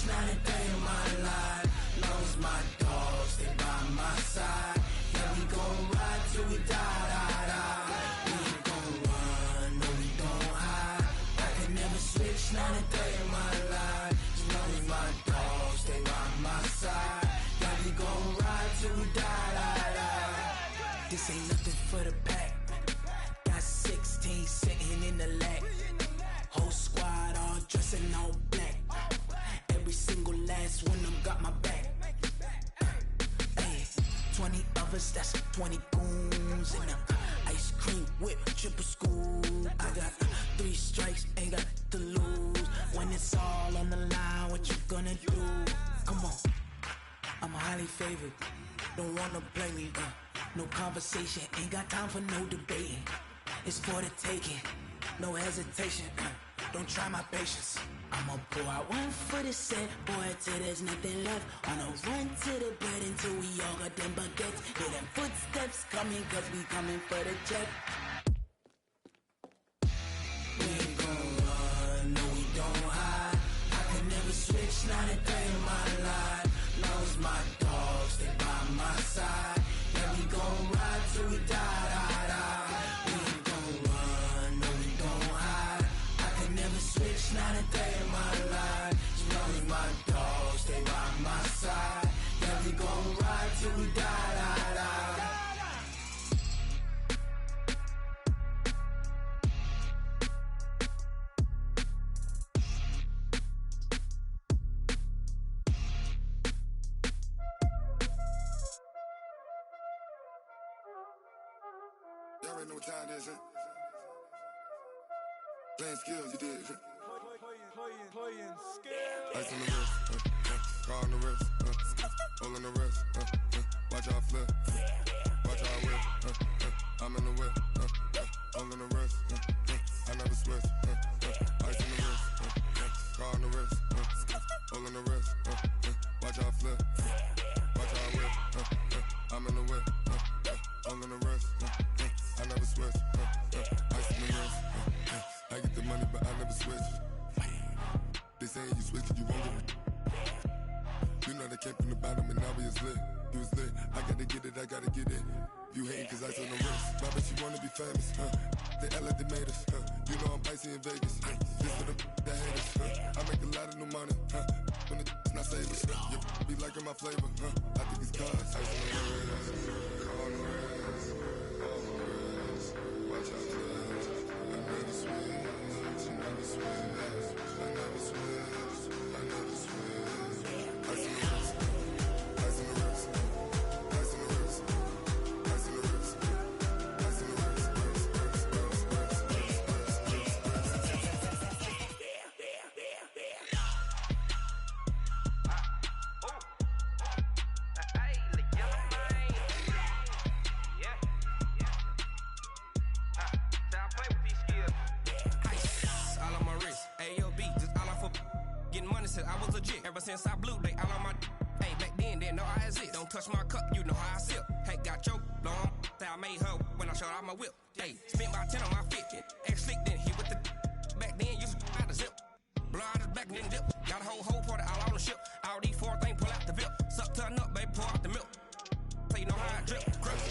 Not a day in my life. Lost my dogs, they by my side. Yeah, we gon' ride till we die. We ain't gon' run, no we don't hide. I can never switch, not a day in my life. Lost my dogs, they by my side. Yeah, we gon' ride till we die. This ain't nothing for the pack. Got 16 sitting in the lap. Whole squad all dressing all black. Every single last one of them got my back. Hey, 20 of us, that's 20 goons. And ice cream whip, triple scoop. I got 3 strikes, ain't got to lose. When it's all on the line, what you gonna do? Come on, I'm highly favored. Don't wanna play me, no conversation. Ain't got time for no debating. It's for the taking, no hesitation. Don't try my patience. I'ma pour out one for the set, boy, till there's nothing left. On a run to the bed until we all got them baguettes. Hear them footsteps coming, cause we coming for the check. We ain't gon' run, no we don't hide. I can never switch, not a day in my life. Lost my dogs, they by my side. Yeah, we gon' ride till we die. We ain't gon' run, no we don't hide. I can never switch, not a day in my life. As long as my dogs stay by my side. Yeah, we gon' ride till we die. Y'all already know what time it is, huh? Playing skills, you did. Playing skills. Ice on the wrist, car on the wrist, all in the wrist, watch how I flip, watch how I whip, I'm in the whip, all in the wrist, I never switch, ice in the wrist, car on the wrist, all in the wrist, watch how I flip, watch how I whip, I'm in the whip, all in the wrist, I never switch, ice in the wrist, I get the money but I never switch. They say you switch it, you won't get it. You know they came from the bottom and now we is lit. You was lit, I gotta get it, I gotta get it. You hating cause ice on the wrist. My bitch, you wanna be famous, They act like they made us, You know I'm icy in Vegas, This for the that hate us, I make a lot of new money, When the not save us, You be liking my flavor, I think it's cause ice on the wrist, on the wrist, on the wrist. Watch out, cuz I never switch, I never switch, I never switch, I never switch. Ice in the wrist, ice in the wrist, ice in the wrist, ice in the wrist, ice in the wrist, all on my wrist, AOB, just all off of getting money since I was legit. Ever since I blew, they all on my hey, back then, didn't know I exist. Don't touch my cup, you know how I sip. Hey, got your long, that I made her when I showed out my whip. Hey, spent about 10 on my fit. Ex slick, then hit with the back then, used to out the zip. Blow out his back, then dip. Got a whole party all on the ship. All these four things, pull out the VIP. Suck, turn up, baby, pour out the milk. So you know how I drip. Crush.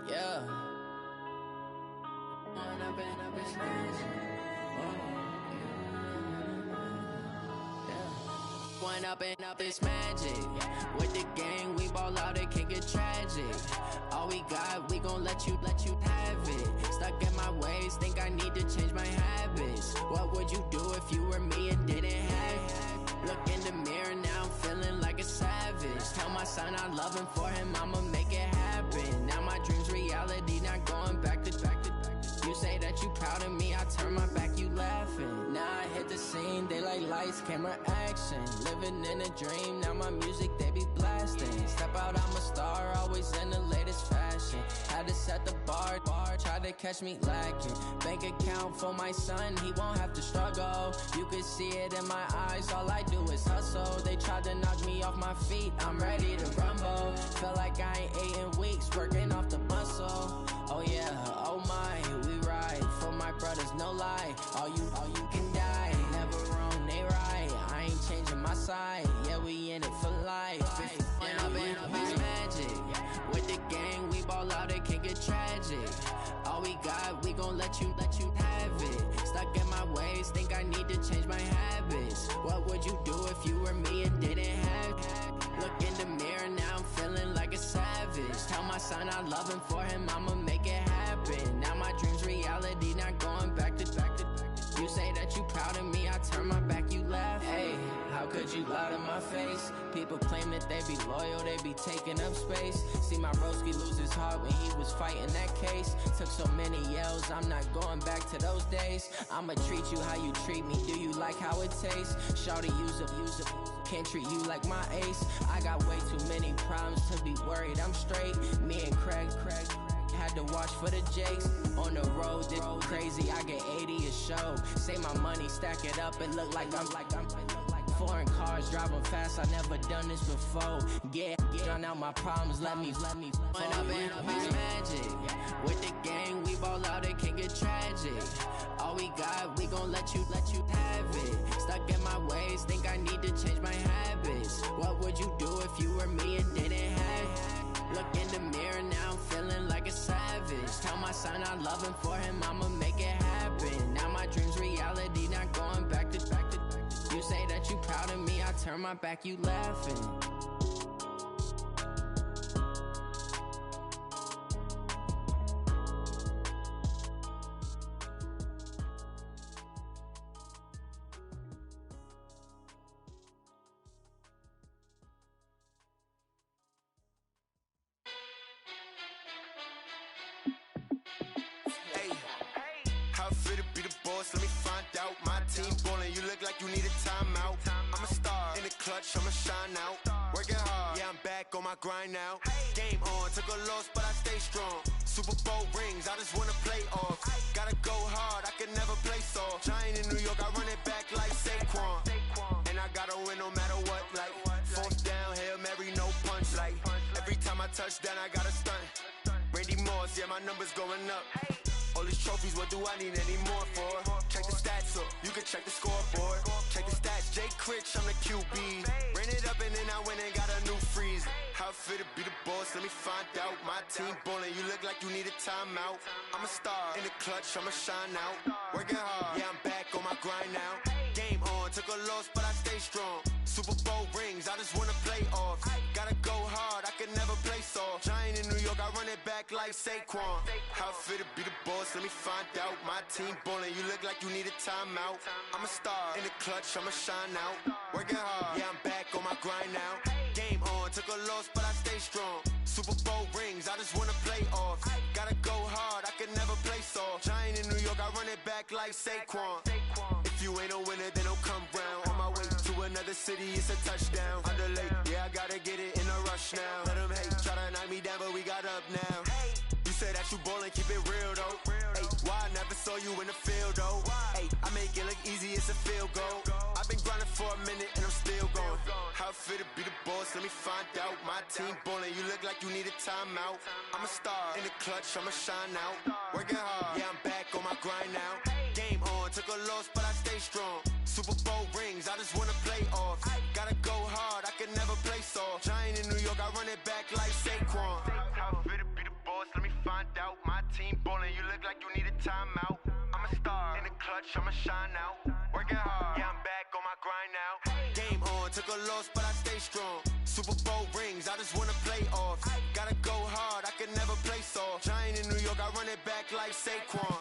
Yeah. One up and up, it's magic. With the gang, we ball out, it can get tragic. All we got, we gon' let you have it. Stuck in my ways, think I need to change my habits. What would you do if you were me and didn't have it? Look in the mirror, now I'm feeling like a savage. Tell my son I love him, for him I'ma make it happen. Now my dream's reality, not going back to. You say that you proud of me, I turn my back, you laughing. Now I hit the scene, they like lights, camera, action. Living in a dream, now my music, they be blasting. Step out, I'm a star, always in the latest fashion. Had to set the bar, try to catch me lacking. Bank account for my son, he won't have to struggle. You could see it in my eyes, all I do is hustle. They tried to knock me off my feet, I'm ready to rumble. Feel like I ain't ate in weeks, working off the muscle. Oh yeah, oh my, we ride for my brothers, no lie. All you can die, never wrong, they right. I ain't changing my side, yeah, we in it for life. And I've been it's magic. With the gang, we ball out, it can get tragic. All we got, we gon' let you have it. Stuck in my ways, think I need to change my habits. What would you do if you were me and didn't have it? Look in the mirror, now I'm feeling like a savage. Tell my son I love him, for him I'ma make it happen. Now my dream's reality, not going back to. You say that you proud of me, I turn my back, you laugh. Hey, how could you lie to my face? People claim that they be loyal, they be taking up space. See my broski lose his heart when he was fighting that case. Took so many yells, I'm not going back to those days. I'ma treat you how you treat me, do you like how it tastes? Shawty, use up, can't treat you like my ace. I got way too many problems to be worried, I'm straight. Me and Craig had had to watch for the jakes. On the road, this crazy, I get 80 a show. Say my money, stack it up, it look like I'm foreign cars, driving fast, I never done this before. Yeah, drown out my problems, let me When up it's magic. With the gang, we ball out, it can get tragic. All we got, we gon' let you have it. Stuck in my ways, think I need to change my habits. What would you do if you were me and didn't have it? Look in the mirror, now I'm feeling like a savage. Tell my son I love him, for him I'ma make it happen. Now my dream's reality, not going back to. You say that you proud of me, I turn my back, you laughing. Let me find out. My team ballin', you look like you need a timeout. I'm a star in the clutch, I'ma shine out. Working hard, yeah, I'm back on my grind now. Game on, took a loss, but I stay strong. Super Bowl rings, I just wanna play off. Gotta go hard, I can never play soft. Giant in New York, I run it back like Saquon. And I gotta win no matter what, like fourth down, Hail Mary, no punch. Like every time I touch down, I gotta stunt. Randy Moss, yeah, my numbers going up. All these trophies, what do I need any more for? Check the stats up, you can check the scoreboard. Check the stats, Jay Critch, I'm the QB. Ran it up and then I went and got a new freeze. How it feel to be the boss, let me find out. My team ballin', you look like you need a timeout. I'm a star in the clutch, I'ma shine out. Working hard, yeah, I'm back on my grind now. Game on, took a loss, but I stay strong. Super Bowl rings, I just wanna play off. Gotta go hard, I can never play soft. Giant in New York, I run it back like Saquon. How it feel to be the boss, let me find out. My team ballin', you look like you need a timeout. I'm a star in the clutch, I'ma shine out. Working hard, yeah, I'm back on my grind now. Game on, took a loss, but I stay strong. Super Bowl rings, I just wanna play off. Gotta go hard, I can never play soft. Giant in New York, I run it back like Saquon. If you ain't a winner, then don't come round. On my way to another city, it's a touchdown. Underlay, yeah, I gotta get it in a rush now. Let them hate, try to knock me down, but we got up now. You say that you ballin', keep it real though. Hey, why I never saw you in the field though? Hey, I make it look easy, it's a field goal. I've been grinding for a minute and I'm still going. How it feel to be the boss, let me find out. My team ballin', you look like you need a timeout. I'm a star in the clutch, I'ma shine out. Working hard, yeah, I'm back on my grind now. Game on, took a loss, but I stay strong. Super Bowl rings, I just wanna play off. Gotta go hard, I can never play soft. Giant in New York, I run it back like Saquon. How it feel to be the boss, let me find out. My team ballin', you look like you need a timeout. I'm a star in the clutch, I'ma shine out. Working hard, yeah, I'm back on my grind now. Game on, took a loss, but I stay strong. Super Bowl rings, I just wanna play off. Gotta go hard, I can never play soft. Giant in New York, I run it back like Saquon.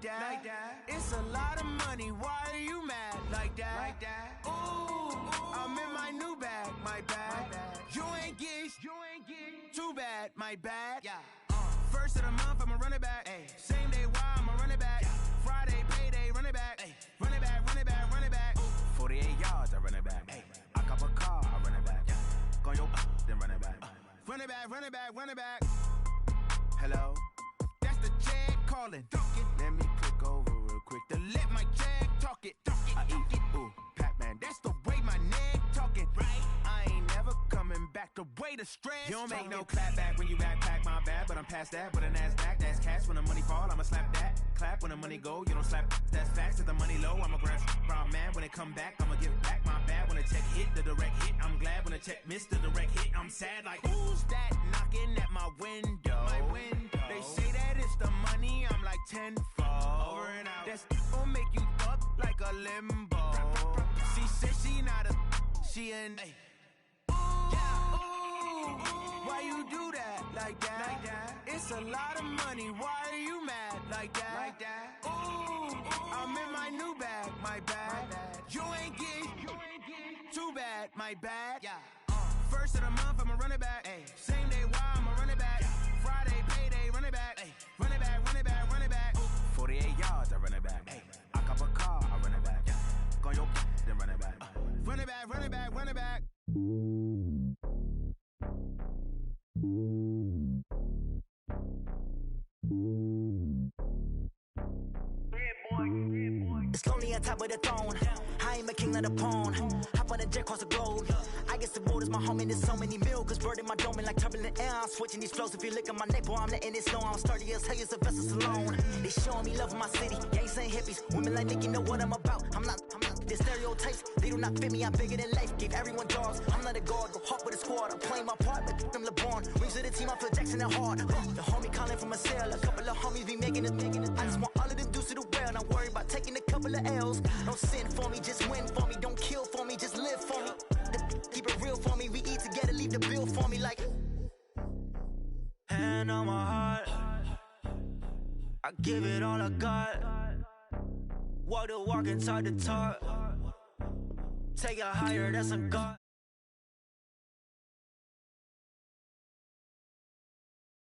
Like that. It's a lot of money. Why are you mad like that? Ooh, I'm in my new bag, my bad. You ain't get too bad, my bad. First of the month, I'ma run it back. Same day, why I'ma run it back. Friday, payday, run it back. Run it back, run it back, run it back. 48 yards, I run it back. I cop a car, I run it back. Go yo, then run it back. Run it back, run it back, run it back. Hello? That's the jag calling. Let me click over real quick to let my jag talk it. I eat it, ooh, Pac-Man. That's the way my neck talking. Right? I ain't never coming back. The way the stress. You don't make no clap back when you backpack, my bad. But I'm past that with a NASDAQ. That's cash when the money fall. I'ma slap that. Clap when the money go. You don't slap. That's facts. If the money low, I'ma grab brown man. When it come back, I'ma give back my bad. When the check hit, the direct hit. I'm glad when the check missed the direct hit. I'm sad like who's that knocking at my window? My window. They say that it's the money. I'm like tenfold. Over and out. That's gon' make you up like a limbo. She said she not a, she an. Ooh, yeah. Ooh, like that. It's a lot of money, why are you mad like that? Ooh, I'm in my new bag, my bad. You ain't getting too bad, my bad. First of the month, I'ma run it back. Same day, why I'ma run it back. Friday, payday, run it back. Run it back, run it back, run it back. 48 yards, I run it back. I cop a car, I run it back. Go your then run it back. Run it back, run it back, run it back. It's lonely on top of the throne. I ain't a king of the pawn. Hop on a jet across the globe. I guess the world is my home and there's so many milkers burning my dome like turbulent air. I'm switching these flows. If you look at my neck, boy, I'm letting it slow. I'm sturdy as hell, it's a vessel alone. They showing me love in my city. Gangs ain't hippies. Women like Nicki know what I'm about. I'm not the stereotypes. They do not fit me. I'm bigger than life. Give everyone jaws. I'm not a guard. Go hard with a squad. I'm playing my part, but them LeBron. Rings to the team. I feel Jackson and hard. The homie calling from a cell. A couple of homies be making it. I just want all of them dudes to the well. Not worry about taking a couple of L's. Don't sin for me, just win for me. Don't kill for me, just live for me. Keep it real for me. We eat together, leave the bill for me like. Hand on my heart, I give it all I got. Walk the walk and talk the talk. Take it higher, that's a God.